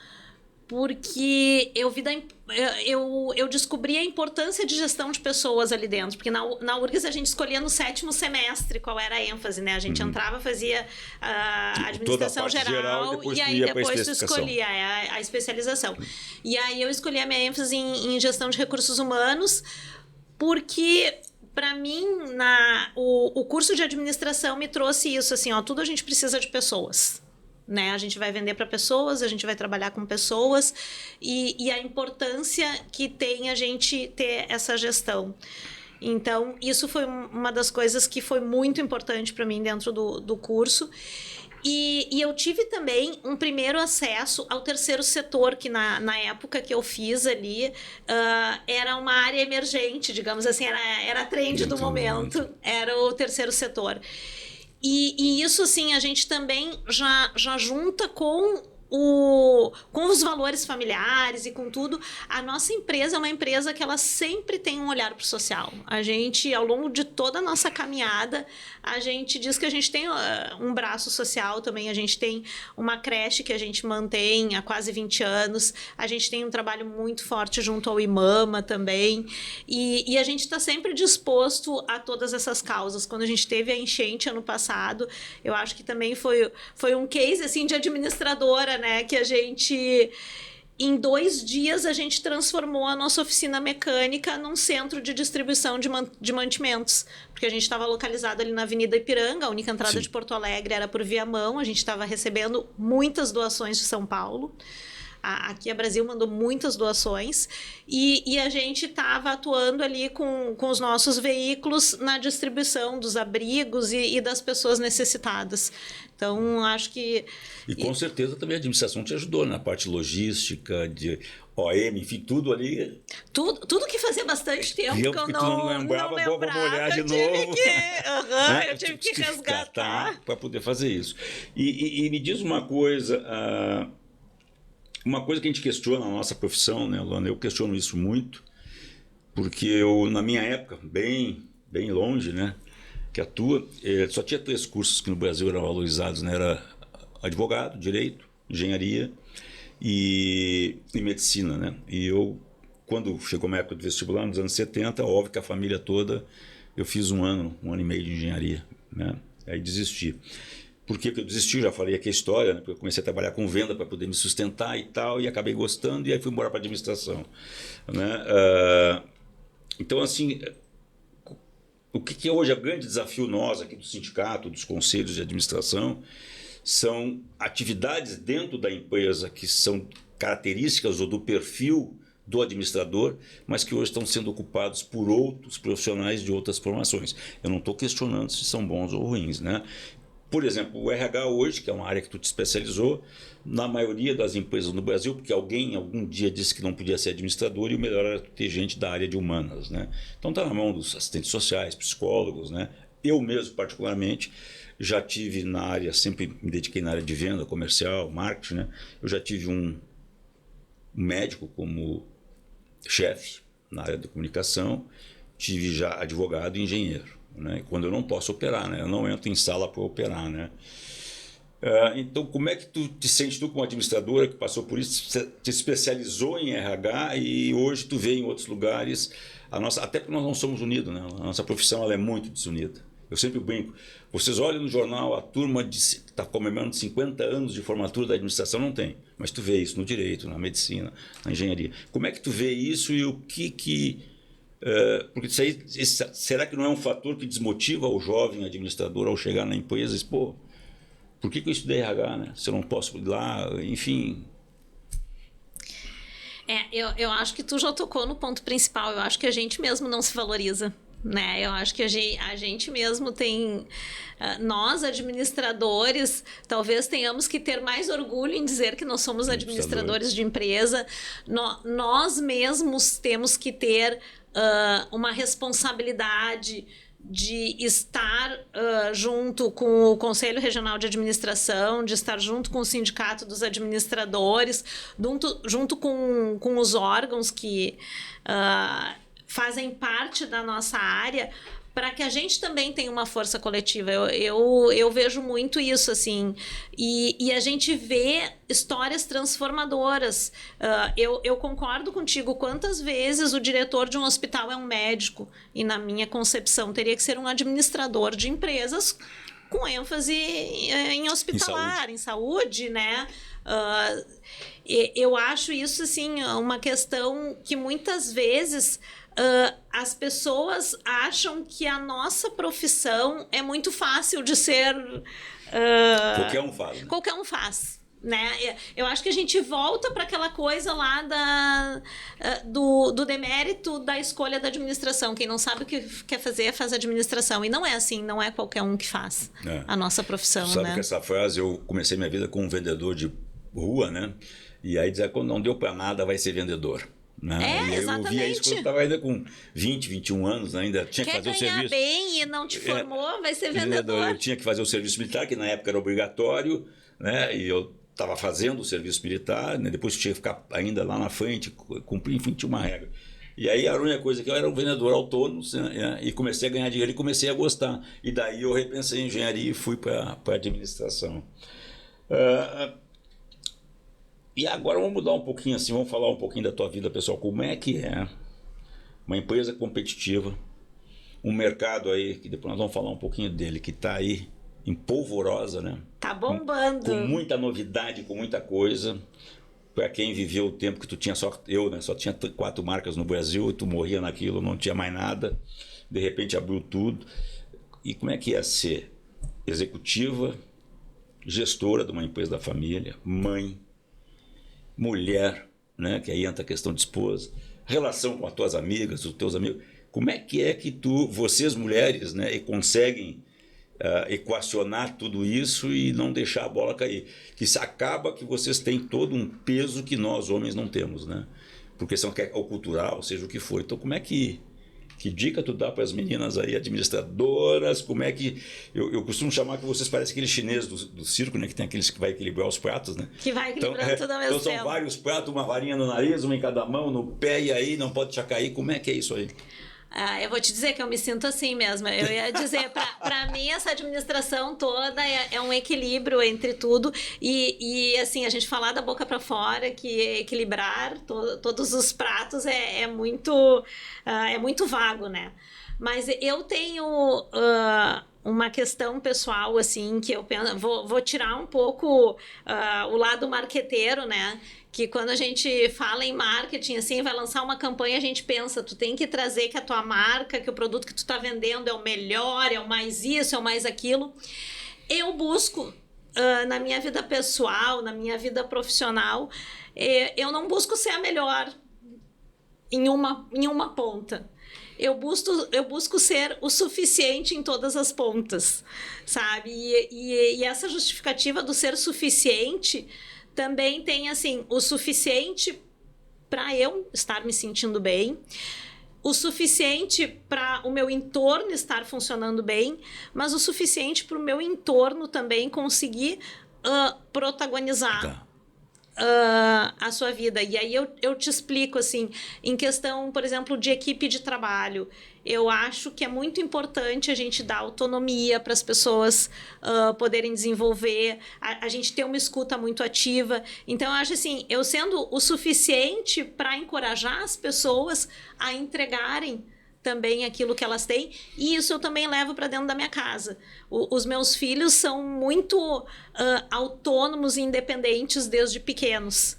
porque eu descobri a importância de gestão de pessoas ali dentro, porque na URGS a gente escolhia no 7º semestre qual era a ênfase, né? A gente entrava, fazia a administração geral e aí depois tu escolhia a especialização. E aí eu escolhi a minha ênfase em gestão de recursos humanos, porque para mim o curso de administração me trouxe isso, assim, tudo a gente precisa de pessoas. Né? A gente vai vender para pessoas, a gente vai trabalhar com pessoas e a importância que tem a gente ter essa gestão. Então, isso foi uma das coisas que foi muito importante para mim dentro do curso. E eu tive também um primeiro acesso ao terceiro setor, que na época que eu fiz ali, era uma área emergente, digamos assim, era a trend do momento, era o terceiro setor. E isso, assim, a gente também já junta com os valores familiares e com tudo. A nossa empresa é uma empresa que ela sempre tem um olhar para o social. A gente, ao longo de toda a nossa caminhada, a gente diz que a gente tem um braço social também. A gente tem uma creche que a gente mantém há quase 20 anos. A gente tem um trabalho muito forte junto ao IMAMA também. E a gente está sempre disposto a todas essas causas. Quando a gente teve a enchente ano passado, eu acho que também foi um case assim, de administradora, né, que a gente, em 2 dias, a gente transformou a nossa oficina mecânica num centro de distribuição de mantimentos, porque a gente estava localizado ali na Avenida Ipiranga, a única entrada de Porto Alegre era por Viamão, a gente estava recebendo muitas doações de São Paulo. Aqui a Brasil mandou muitas doações e a gente estava atuando ali com os nossos veículos na distribuição dos abrigos e das pessoas necessitadas. Então, acho que... E com certeza também a administração te ajudou na parte logística, de OM, enfim, tudo ali. Tudo que fazia bastante tempo que eu não lembrava, vamos olhar de novo. Eu tive que resgatar. Para poder fazer isso. E me diz uma coisa... Uma coisa que a gente questiona na nossa profissão, né, Luana? Eu questiono isso muito, porque eu, na minha época, bem longe, né, que a tua, só tinha 3 cursos que no Brasil eram valorizados, né? Era advogado, direito, engenharia e medicina, né? E eu, quando chegou a minha época de vestibular, nos anos 70, óbvio que a família toda, eu fiz 1 ano e meio de engenharia, né? Aí desisti. Por que eu desisti? Eu já falei aqui a história, né? Porque eu comecei a trabalhar com venda para poder me sustentar e tal, e acabei gostando, e aí fui embora para a administração, né? Então, assim, o que é hoje o grande desafio nós aqui do sindicato, dos conselhos de administração, são atividades dentro da empresa que são características ou do perfil do administrador, mas que hoje estão sendo ocupados por outros profissionais de outras formações. Eu não estou questionando se são bons ou ruins, né? por exemplo, o RH hoje, que é uma área que tu te especializou, na maioria das empresas no Brasil, porque alguém algum dia disse que não podia ser administrador e o melhor era ter gente da área de humanas, né? Então está na mão dos assistentes sociais, psicólogos, né? Eu mesmo, particularmente, já tive na área, sempre me dediquei na área de venda, comercial, marketing, né? Eu já tive um médico como chefe na área da comunicação, tive já advogado e engenheiro, né? Quando eu não posso operar, né? Eu não entro em sala para operar, né? Então, como é que tu te sente, tu como administradora que passou por isso, te especializou em RH e hoje tu vê em outros lugares, até porque nós não somos unidos, né? A nossa profissão ela é muito desunida. Eu sempre brinco, vocês olham no jornal, a turma que está comemorando 50 anos de formatura da administração, não tem, mas tu vê isso no direito, na medicina, na engenharia. Como é que tu vê isso e o que porque isso aí, será que não é um fator que desmotiva o jovem administrador ao chegar na empresa e dizer, pô, por que eu estudei RH, né? Se eu não posso ir lá, enfim. Eu acho que tu já tocou no ponto principal. Eu acho que a gente mesmo não se valoriza, né? Eu acho que a gente mesmo tem... nós, administradores, talvez tenhamos que ter mais orgulho em dizer que nós somos administradores de empresa. Nós mesmos temos que ter uma responsabilidade de estar junto com o Conselho Regional de Administração, de estar junto com o Sindicato dos Administradores, junto com os órgãos que fazem parte da nossa área, para que a gente também tenha uma força coletiva. Eu vejo muito isso, assim, e a gente vê histórias transformadoras. Eu concordo contigo, quantas vezes o diretor de um hospital é um médico, e na minha concepção teria que ser um administrador de empresas com ênfase em hospitalar, em saúde, né? Eu acho isso, assim, uma questão que muitas vezes... as pessoas acham que a nossa profissão é muito fácil de ser... qualquer um faz, né? Qualquer um faz, né? Eu acho que a gente volta para aquela coisa lá do demérito da escolha da administração. Quem não sabe o que quer fazer, faz administração. E não é assim, não é qualquer um que faz a nossa profissão, sabe, né? que essa frase, eu comecei minha vida como um vendedor de rua, né? E aí dizia, quando não deu para nada, vai ser vendedor. Né? E exatamente. Eu ouvia isso quando eu estava ainda com 20, 21 anos, né? Ainda tinha que fazer o serviço. Quer ganhar bem e não te formou, vai ser vendedor. Eu tinha que fazer o serviço militar, que na época era obrigatório, né? E eu estava fazendo o serviço militar, né? Depois tinha que ficar ainda lá na frente, cumprir, enfim, tinha uma regra. E aí a única coisa que eu era um vendedor autônomo, né? E comecei a ganhar dinheiro e comecei a gostar. E daí eu repensei em engenharia e fui para a administração. E agora vamos mudar um pouquinho assim, vamos falar um pouquinho da tua vida pessoal. Como é que é uma empresa competitiva, um mercado aí, que depois nós vamos falar um pouquinho dele, que está aí em polvorosa, né? Tá bombando. Com muita novidade, com muita coisa. Para quem viveu o tempo que tu tinha só tinha 4 marcas no Brasil, e tu morria naquilo, não tinha mais nada. De repente abriu tudo. E como é que é ser executiva, gestora de uma empresa da família, mãe, mulher, né? Que aí entra a questão de esposa, relação com as tuas amigas, os teus amigos. Como é que vocês mulheres, né, conseguem equacionar tudo isso e não deixar a bola cair? Que se acaba que vocês têm todo um peso que nós homens não temos, né? Por questão ou cultural, seja o que for. Então, como é que dica tu dá para as meninas aí, administradoras? Como é que... Eu costumo chamar que vocês parecem aqueles chineses do circo, né? Que tem aqueles que vai equilibrar os pratos, né? Que vai equilibrando tudo ao mesmo tempo. Então são vários pratos, uma varinha no nariz, uma em cada mão, no pé, e aí não pode deixar cair. Como é que é isso aí? Eu vou te dizer que eu me sinto assim mesmo. Eu ia dizer, para mim, essa administração toda é um equilíbrio entre tudo. E assim, a gente falar da boca para fora, que equilibrar todos os pratos é muito vago, né? Mas eu tenho uma questão pessoal, assim, que eu penso, vou tirar um pouco o lado marqueteiro, né? Que quando a gente fala em marketing, assim, vai lançar uma campanha, a gente pensa, tu tem que trazer que a tua marca, que o produto que tu tá vendendo é o melhor, é o mais isso, é o mais aquilo. Eu busco, na minha vida pessoal, na minha vida profissional, eu não busco ser a melhor em uma ponta. eu busco ser o suficiente em todas as pontas, sabe? E essa justificativa do ser suficiente também tem, assim, o suficiente para eu estar me sentindo bem, o suficiente para o meu entorno estar funcionando bem, mas o suficiente para o meu entorno também conseguir protagonizar a sua vida. E aí eu te explico, assim, em questão, por exemplo, de equipe de trabalho. Eu acho que é muito importante a gente dar autonomia para as pessoas poderem desenvolver, a gente ter uma escuta muito ativa. Então, eu acho assim, eu sendo o suficiente para encorajar as pessoas a entregarem também aquilo que elas têm, e isso eu também levo para dentro da minha casa. Os meus filhos são muito autônomos e independentes desde pequenos.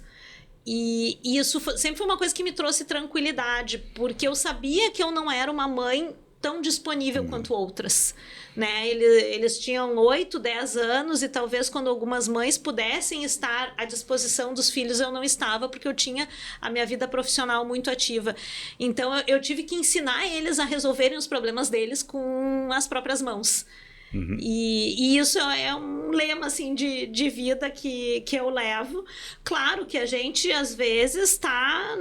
E isso sempre foi uma coisa que me trouxe tranquilidade, porque eu sabia que eu não era uma mãe tão disponível quanto outras, né? Eles tinham 8, 10 anos e talvez quando algumas mães pudessem estar à disposição dos filhos, eu não estava, porque eu tinha a minha vida profissional muito ativa. Então, eu tive que ensinar eles a resolverem os problemas deles com as próprias mãos. Uhum. E isso é um lema, assim, de vida que eu levo. Claro que a gente, às vezes, está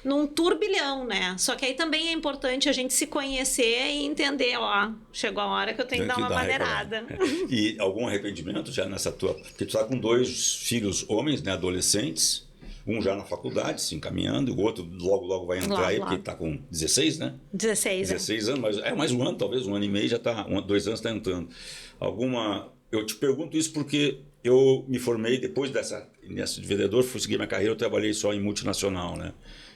num turbilhão, né? Só que aí também é importante a gente se conhecer e entender, ó, chegou a hora que eu tenho que dar uma maneirada. E algum arrependimento já nessa tua... Porque tu tá com 2 filhos homens, né, adolescentes, um já na faculdade, se encaminhando, o outro logo vai entrar aí, porque está com 16, né? 16 anos, mas é mais um ano, talvez, 1 ano e meio, já está, 2 anos está entrando. Eu te pergunto isso porque eu me formei, depois nessa de vendedor, fui seguir minha carreira, eu trabalhei só em multinacional, né?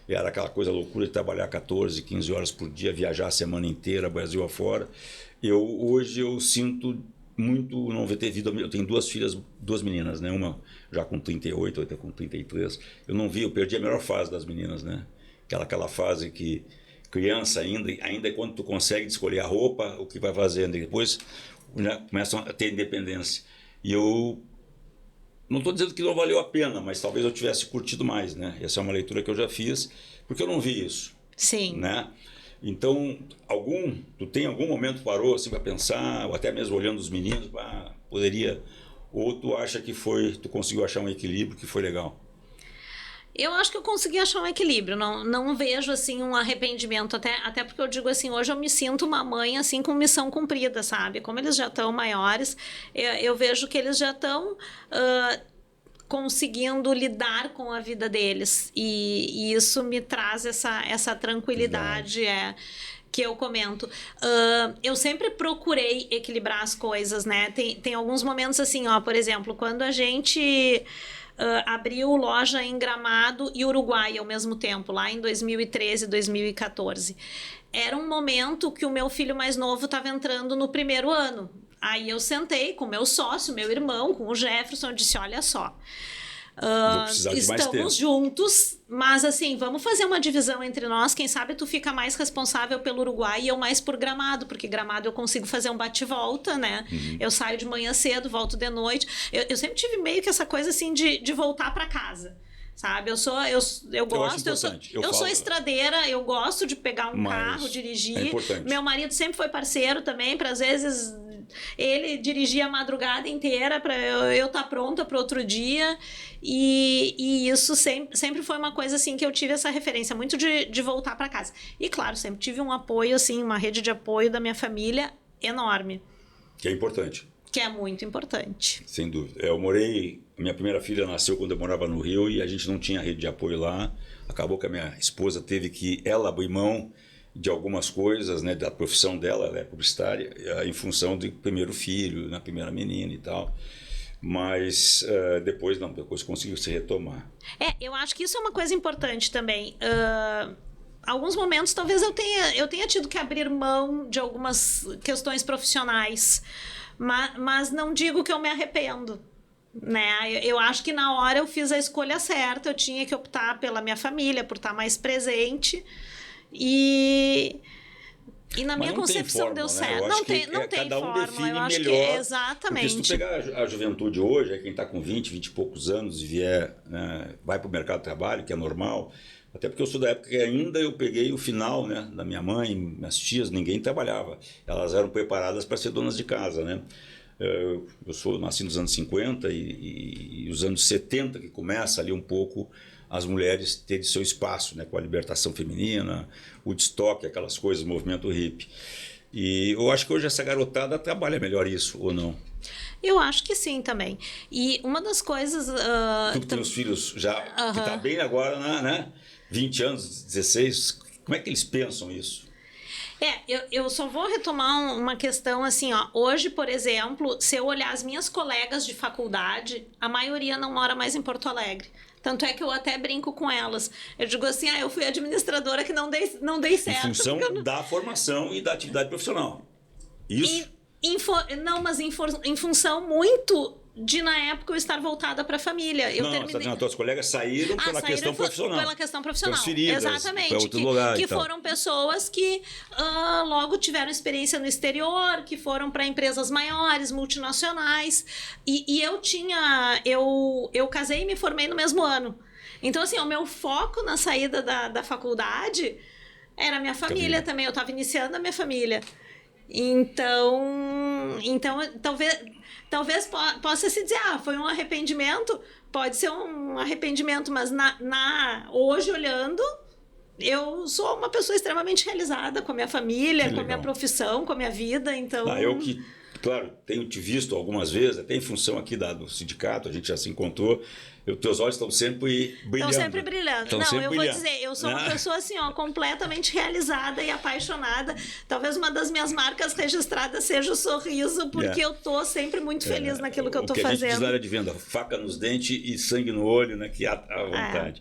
E era aquela coisa loucura de trabalhar 14, 15 horas por dia, viajar a semana inteira, Brasil afora. Hoje eu sinto muito não ter vida. Eu tenho 2 filhas, 2 meninas, né? Uma já com 38, outra com 33. Eu perdi a melhor fase das meninas, né? Aquela fase que criança ainda é quando tu consegue escolher a roupa, o que vai fazendo, e depois começam a ter independência. E eu não estou dizendo que não valeu a pena, mas talvez eu tivesse curtido mais, né? Essa é uma leitura que eu já fiz, porque eu não vi isso. Sim. Né? Então, tu tem algum momento parou assim para pensar, ou até mesmo olhando os meninos, poderia, ou tu acha que tu conseguiu achar um equilíbrio que foi legal? Eu acho que eu consegui achar um equilíbrio, não vejo assim um arrependimento, até porque eu digo assim, hoje eu me sinto uma mãe assim com missão cumprida, sabe? Como eles já estão maiores, eu vejo que eles já estão conseguindo lidar com a vida deles, e isso me traz essa tranquilidade, que eu comento. Eu sempre procurei equilibrar as coisas, né? Tem alguns momentos assim, ó, por exemplo, quando a gente abriu loja em Gramado e Uruguai ao mesmo tempo, lá em 2013, 2014. Era um momento que o meu filho mais novo estava entrando no 1º ano. Aí eu sentei com meu sócio, meu irmão, com o Jefferson, e disse, olha só, estamos juntos, mas assim, vamos fazer uma divisão entre nós, quem sabe tu fica mais responsável pelo Uruguai e eu mais por Gramado, porque Gramado eu consigo fazer um bate-volta, né? Uhum. Eu saio de manhã cedo, volto de noite. Eu sempre tive meio que essa coisa assim de voltar para casa. Sabe, eu sou estradeira, eu gosto de pegar um carro, dirigir. Meu marido sempre foi parceiro também, para às vezes ele dirigir a madrugada inteira para eu estar pronta para outro dia. E isso sempre foi uma coisa assim que eu tive essa referência muito de voltar para casa. E claro, sempre tive um apoio, assim, uma rede de apoio da minha família enorme. Que é importante. Que é muito importante. Sem dúvida. Minha primeira filha nasceu quando eu morava no Rio e a gente não tinha rede de apoio lá. Acabou que a minha esposa teve que abrir mão de algumas coisas, né, da profissão dela, ela é publicitária, em função do primeiro filho, na primeira menina e tal. Mas depois conseguiu se retomar. Eu acho que isso é uma coisa importante também. Alguns momentos talvez eu tenha tido que abrir mão de algumas questões profissionais, mas não digo que eu me arrependo, né? Eu acho que na hora eu fiz a escolha certa, eu tinha que optar pela minha família, por estar mais presente, e na minha concepção deu certo. Né? Não tem cada um define melhor. Exatamente. Porque se tu pegar a juventude hoje, quem está com 20 e poucos anos e vier, né, vai para o mercado de trabalho, que é normal, Até porque eu sou da época que ainda eu peguei o final, né, da minha mãe, minhas tias, ninguém trabalhava. Elas eram preparadas para ser donas de casa, né? Nasci nos anos 50 e os anos 70 que começa ali um pouco as mulheres terem seu espaço, né, com a libertação feminina, o Woodstock, aquelas coisas, o movimento hippie. E eu acho que hoje essa garotada trabalha melhor isso, ou não? Eu acho que sim também. E uma das coisas... Tu que tem os filhos já, que tá bem agora, né? 20 anos, 16, como é que eles pensam isso? Eu só vou retomar uma questão assim, ó. Hoje, por exemplo, se eu olhar as minhas colegas de faculdade, a maioria não mora mais em Porto Alegre. Tanto é que eu até brinco com elas. Eu digo assim, eu fui administradora que não dei certo. Em função da formação e da atividade profissional. Isso? Não, mas em função muito de, na época, eu estar voltada para a família. Tuas colegas saíram pela questão profissional. Pela questão profissional. Transferidas exatamente. Para outro lugar que foram pessoas que logo tiveram experiência no exterior, que foram para empresas maiores, multinacionais. E eu casei e me formei no mesmo ano. Então, assim, o meu foco na saída da faculdade era a minha família também. Eu estava iniciando a minha família. Então talvez possa se dizer, foi um arrependimento, pode ser um arrependimento, mas hoje olhando, eu sou uma pessoa extremamente realizada com a minha família, com a minha profissão, com a minha vida, então... Eu que, claro, tenho te visto algumas vezes, até em função aqui do sindicato, a gente já se encontrou, teus olhos estão sempre brilhando. Estão sempre brilhando. Vou dizer, eu sou uma pessoa assim, completamente realizada e apaixonada. Talvez uma das minhas marcas registradas seja o sorriso, porque eu tô sempre muito feliz naquilo que eu tô fazendo. O que a gente diz na área de venda, faca nos dentes e sangue no olho, né, que há à vontade.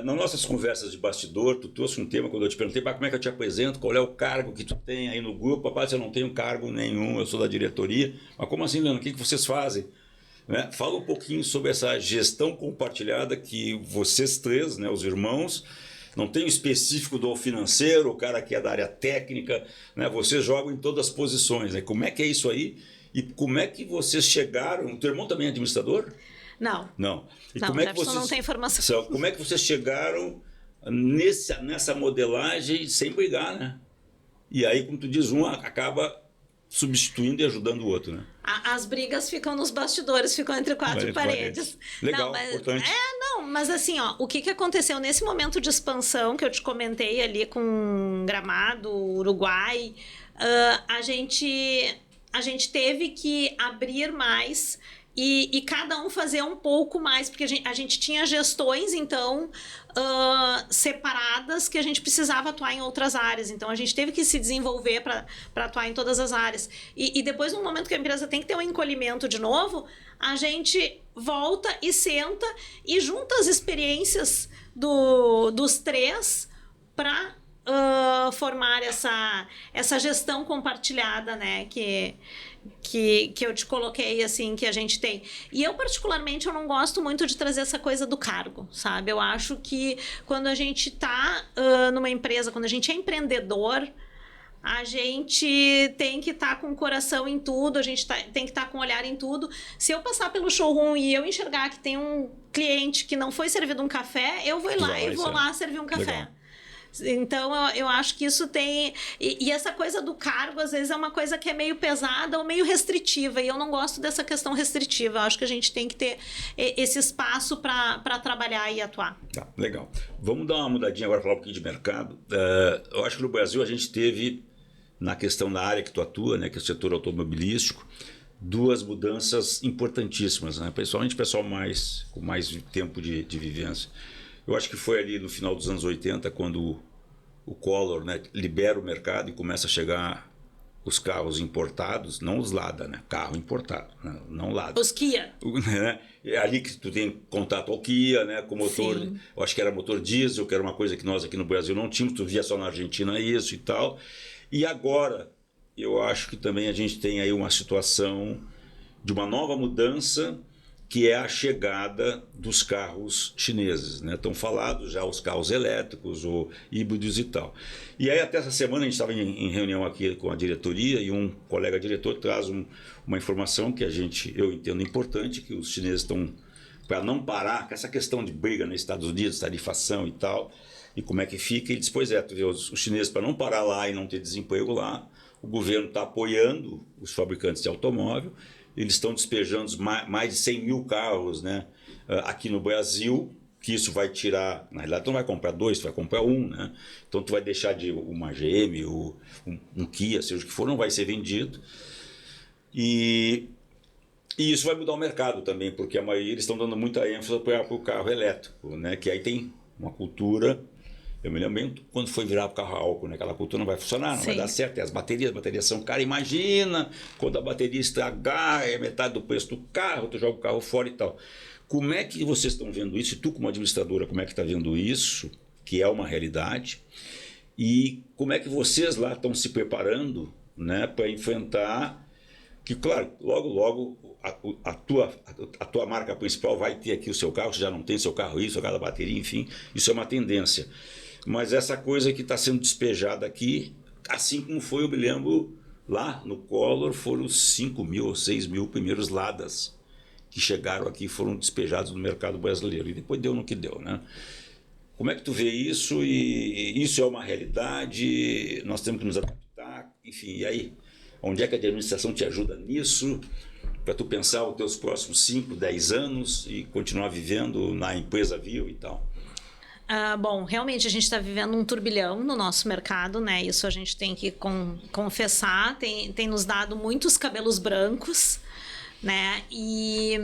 Nas nossas conversas de bastidor, tu trouxe um tema quando eu te perguntei, como é que eu te apresento, qual é o cargo que tu tem aí no grupo? Rapaz, eu não tenho cargo nenhum, eu sou da diretoria. Mas como assim, Leandro? O que vocês fazem? Né? Fala um pouquinho sobre essa gestão compartilhada que vocês três, né, os irmãos, não tem o específico do financeiro, o cara que é da área técnica, né, vocês jogam em todas as posições. Né? Como é que é isso aí? E como é que vocês chegaram... O teu irmão também é administrador? Não. E como é que vocês não tem informação. Como é que vocês chegaram nessa modelagem sem brigar, né? E aí, como tu diz, um acaba substituindo e ajudando o outro, né? As brigas ficam nos bastidores, ficam entre quatro paredes. Legal, importante. Mas assim, o que aconteceu nesse momento de expansão que eu te comentei ali com Gramado, Uruguai, a gente teve que abrir mais e cada um fazer um pouco mais, porque a gente tinha gestões, então, separadas, que a gente precisava atuar em outras áreas. Então, a gente teve que se desenvolver para atuar em todas as áreas. E depois, no momento que a empresa tem que ter um encolhimento de novo, a gente volta e senta e junta as experiências dos três para formar essa gestão compartilhada, né, que eu te coloquei, assim, que a gente tem. E eu, particularmente, eu não gosto muito de trazer essa coisa do cargo, sabe? Eu acho que quando a gente está numa empresa, quando a gente é empreendedor, a gente tem que estar com o coração em tudo, a gente tem que estar com o olhar em tudo. Se eu passar pelo showroom e eu enxergar que tem um cliente que não foi servido um café, eu vou lá servir um café. Legal. Então, eu acho que isso tem... E essa coisa do cargo, às vezes, é uma coisa que é meio pesada ou meio restritiva. E eu não gosto dessa questão restritiva. Eu acho que a gente tem que ter esse espaço para trabalhar e atuar. Tá, legal. Vamos dar uma mudadinha agora, falar um pouquinho de mercado. Eu acho que no Brasil a gente teve, na questão da área que tu atua, né, que é o setor automobilístico, duas mudanças importantíssimas, né? Principalmente o pessoal com mais tempo de vivência. Eu acho que foi ali no final dos anos 80, quando o Collor, né, libera o mercado e começa a chegar os carros importados, não os Lada, né? Carro importado, né? Não Lada. Os Kia. É ali que tu tem contato ao Kia, né? Com motor, sim. Eu acho que era motor diesel, que era uma coisa que nós aqui no Brasil não tínhamos, tu via só na Argentina isso e tal. E agora, eu acho que também a gente tem aí uma situação de uma nova mudança, que é a chegada dos carros chineses, né? Estão falados já os carros elétricos ou híbridos e tal. E aí até essa semana a gente estava em reunião aqui com a diretoria e um colega diretor traz uma informação que eu entendo importante, que os chineses estão para não parar com essa questão de briga nos Estados Unidos, tarifação e tal, e como é que fica. E depois tu vê os chineses, para não parar lá e não ter desemprego lá, o governo está apoiando os fabricantes de automóvel, eles estão despejando mais de 100 mil carros, né, aqui no Brasil, que isso vai tirar, na realidade tu não vai comprar 2, tu vai comprar 1, né? Então tu vai deixar de uma GM, um Kia, seja o que for, não vai ser vendido. E isso vai mudar o mercado também, porque a maioria eles estão dando muita ênfase para o carro elétrico, né? Que aí tem uma cultura. Eu me lembro bem quando foi virar o carro a álcool, né? Aquela cultura não vai funcionar, não vai dar certo. E as baterias são caras. Imagina quando a bateria estragar, é metade do preço do carro, tu joga o carro fora e tal. Como é que vocês estão vendo isso? E tu, como administradora, como é que está vendo isso? Que é uma realidade. E como é que vocês lá estão se preparando, né, para enfrentar... Que, claro, logo a tua marca principal vai ter aqui o seu carro, você já não tem seu carro, isso, seu carro da bateria, enfim, isso é uma tendência. Mas essa coisa que está sendo despejada aqui, assim como foi, eu me lembro, lá no Collor, foram 5 mil ou 6 mil primeiros Ladas que chegaram aqui e foram despejados no mercado brasileiro. E depois deu no que deu, né? Como é que tu vê isso? E isso é uma realidade, nós temos que nos adaptar, enfim, e aí? Onde é que a administração te ajuda nisso, para tu pensar os teus próximos 5, 10 anos e continuar vivendo na empresa Viu e tal? Bom, realmente a gente está vivendo um turbilhão no nosso mercado, né? Isso a gente tem que confessar, tem nos dado muitos cabelos brancos, né? E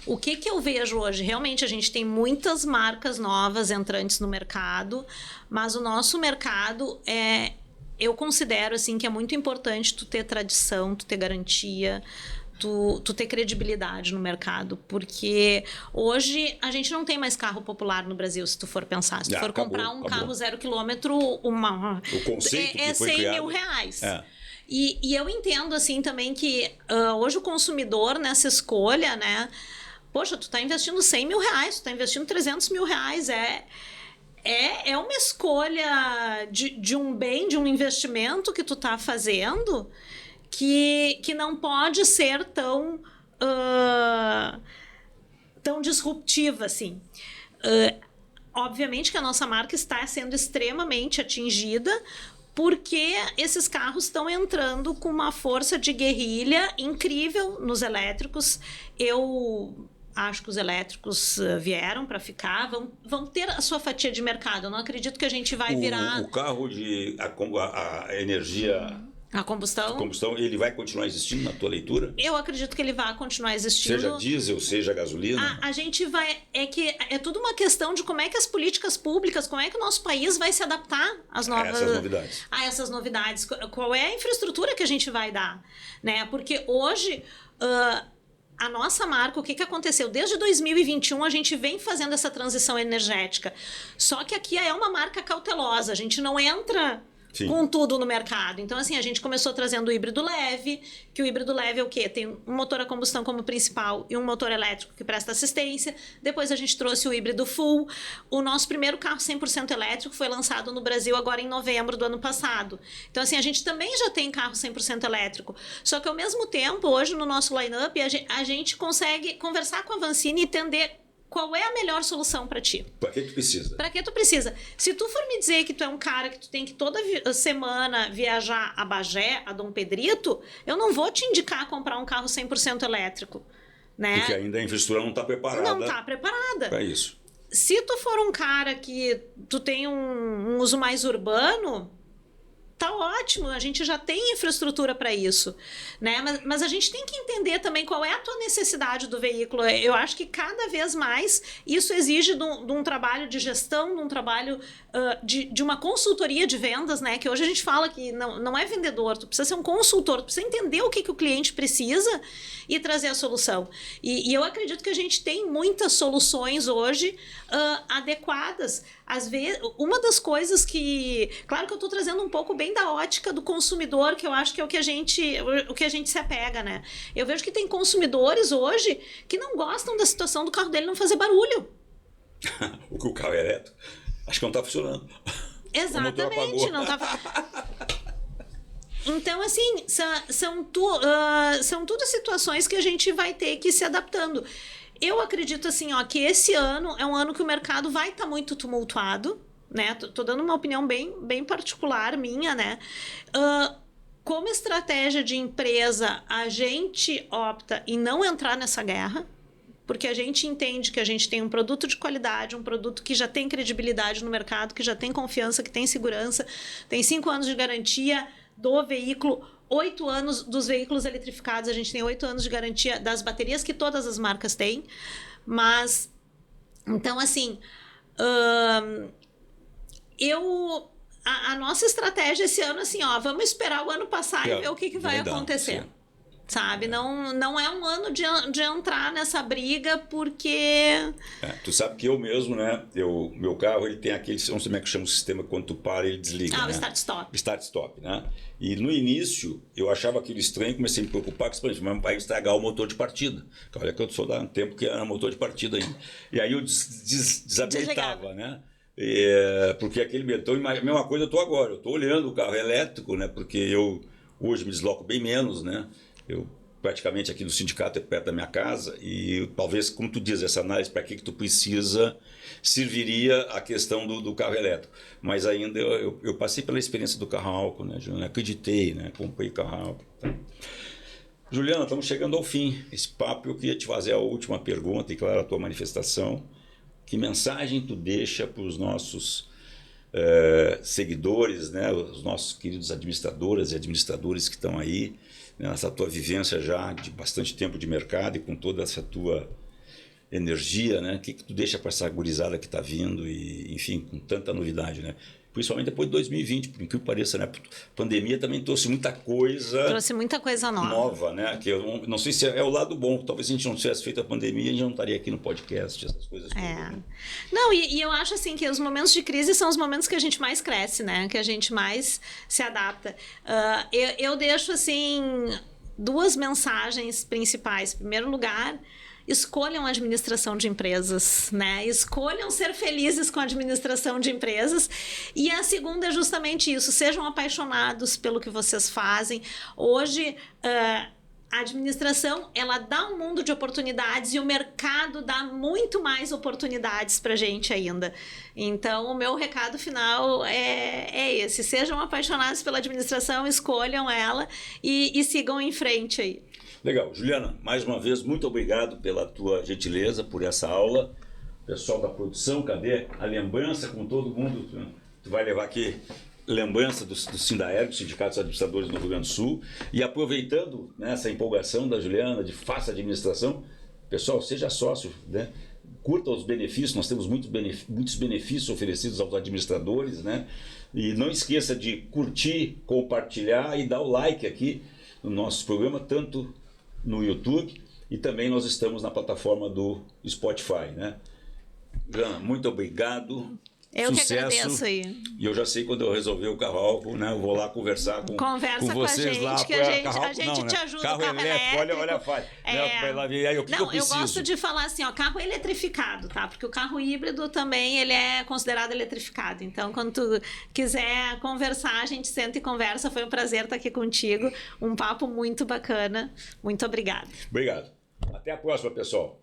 o que eu vejo hoje? Realmente a gente tem muitas marcas novas entrantes no mercado, mas o nosso mercado eu considero assim que é muito importante tu ter tradição, tu ter garantia, tu ter credibilidade no mercado, porque hoje a gente não tem mais carro popular no Brasil, se tu for pensar. Se tu for comprar um carro 0 quilômetro, o conceito que foi 100 criado. mil reais. E eu entendo assim também que hoje o consumidor nessa escolha, né? Poxa, tu tá investindo 100 mil reais, tu tá investindo 300 mil reais, é uma escolha de um bem, de um investimento que tu tá fazendo que não pode ser tão disruptiva assim. Obviamente que a nossa marca está sendo extremamente atingida porque esses carros estão entrando com uma força de guerrilha incrível nos elétricos. Eu acho que os elétricos vieram para ficar, vão ter a sua fatia de mercado. Eu não acredito que a gente vai virar... O carro de a energia... A combustão, ele vai continuar existindo na tua leitura? Eu acredito que ele vai continuar existindo. Seja diesel, seja gasolina? A gente vai... É tudo uma questão de como é que as políticas públicas, como é que o nosso país vai se adaptar às novas... A essas novidades. Qual é a infraestrutura que a gente vai dar? Né? Porque hoje... a nossa marca, o que aconteceu? Desde 2021, a gente vem fazendo essa transição energética. Só que aqui é uma marca cautelosa. A gente não entra... Sim. Com tudo no mercado. Então, assim, a gente começou trazendo o híbrido leve, que o híbrido leve é o quê? Tem um motor a combustão como principal e um motor elétrico que presta assistência. Depois a gente trouxe o híbrido full. O nosso primeiro carro 100% elétrico foi lançado no Brasil agora em novembro do ano passado. Então, assim, a gente também já tem carro 100% elétrico. Só que, ao mesmo tempo, hoje no nosso line-up, a gente consegue conversar com a Vancini e entender qual é a melhor solução para ti. Para que tu precisa? Para que tu precisa? Se tu for me dizer que tu é um cara que tu tem que toda semana viajar a Bagé, a Dom Pedrito, eu não vou te indicar comprar um carro 100% elétrico, né? Porque ainda a infraestrutura não está preparada. Não está preparada. Para isso. Se tu for um cara que tu tem um uso mais urbano, tá ótimo, a gente já tem infraestrutura para isso, né? Mas a gente tem que entender também qual é a tua necessidade do veículo. Eu acho que cada vez mais isso exige de um trabalho de gestão, de um trabalho de uma consultoria de vendas, né? Que hoje a gente fala que não é vendedor, tu precisa ser um consultor, tu precisa entender o que o cliente precisa e trazer a solução. E eu acredito que a gente tem muitas soluções hoje adequadas. Às vezes, uma das coisas que... Claro que eu estou trazendo um pouco bem da ótica do consumidor, que eu acho que é o que a gente se apega, né? Eu vejo que tem consumidores hoje que não gostam da situação do carro dele não fazer barulho. O carro é elétrico. Acho que não está funcionando. Exatamente, não está... Então, assim, são tudo situações que a gente vai ter que ir se adaptando. eu acredito assim, ó, que esse ano é um ano que o mercado vai estar muito tumultuado, né? Tô dando uma opinião bem particular minha, né? Como estratégia de empresa, a gente opta em não entrar nessa guerra, porque a gente entende que a gente tem um produto de qualidade, um produto que já tem credibilidade no mercado, que já tem confiança, que tem segurança, tem 5 anos de garantia do veículo, 8 anos dos veículos eletrificados, a gente tem 8 anos de garantia das baterias que todas as marcas têm. Mas, então, assim, a nossa estratégia esse ano, assim, ó, vamos esperar o ano passar e ver o que vai acontecer. Sim. Sabe? Não é um ano de entrar nessa briga, porque... tu sabe que eu mesmo, né? Meu carro, ele tem aquele... Não sei como é que chama o sistema, quando tu para, ele desliga, né? O start-stop. Start-stop, né? E no início, eu achava aquilo estranho, comecei a me preocupar com isso, mas vai estragar o motor de partida. Olha que eu sou da um tempo que era motor de partida ainda. E aí eu desabilitava, né? Porque aquele metal... A mesma coisa eu tô agora. Eu tô olhando o carro elétrico, né? Porque eu hoje me desloco bem menos, né? Eu praticamente aqui no sindicato é perto da minha casa e talvez, como tu diz, essa análise para que tu precisa serviria a questão do carro elétrico. Mas ainda eu passei pela experiência do carro a álcool, né, Juliana? Acreditei, né? Comprei carro a álcool. Tá? Juliana, estamos chegando ao fim. Esse papo eu queria te fazer a última pergunta e, claro, a tua manifestação. Que mensagem tu deixa para os nossos seguidores, né? Os nossos queridos administradoras e administradores que estão aí, nessa tua vivência já de bastante tempo de mercado e com toda essa tua energia, né? O que tu deixa para essa gurizada que está vindo e, enfim, com tanta novidade, né? Principalmente depois de 2020, por incrível que pareça, né? A pandemia também trouxe muita coisa... Trouxe muita coisa nova. Né? Que eu não sei se é o lado bom. Talvez se a gente não tivesse feito a pandemia, a gente não estaria aqui no podcast, essas coisas todas. Né? Não, e eu acho assim que os momentos de crise são os momentos que a gente mais cresce, né? Que a gente mais se adapta. Eu deixo, assim, 2 mensagens principais. Em primeiro lugar... Escolham a administração de empresas, né? Escolham ser felizes com a administração de empresas. E a segunda é justamente isso, sejam apaixonados pelo que vocês fazem. Hoje, a administração, ela dá um mundo de oportunidades e o mercado dá muito mais oportunidades para a gente ainda. Então, o meu recado final é esse, sejam apaixonados pela administração, escolham ela e sigam em frente aí. Legal. Juliana, mais uma vez, muito obrigado pela tua gentileza, por essa aula. Pessoal da produção, cadê a lembrança com todo mundo? Tu vai levar aqui lembrança do Sindaerg, do Sindicato dos Administradores do Rio Grande do Sul. E aproveitando, né, essa empolgação da Juliana de faça administração, pessoal, seja sócio, né? Curta os benefícios, nós temos muitos benefícios oferecidos aos administradores, né? E não esqueça de curtir, compartilhar e dar o like aqui no nosso programa, tanto no YouTube e também nós estamos na plataforma do Spotify, né? Juliana, muito obrigado. Eu Sucesso. Que agradeço aí. E eu já sei quando eu resolver o carro álcool, né? Eu vou lá conversar com vocês a gente, lá. Que a gente te ajuda. Carro elétrico, olha a falha. Eu gosto de falar assim, ó, carro eletrificado, tá? Porque o carro híbrido também ele é considerado eletrificado. Então, quando tu quiser conversar, a gente senta e conversa. Foi um prazer estar aqui contigo. Um papo muito bacana. Muito obrigada. Obrigado. Até a próxima, pessoal.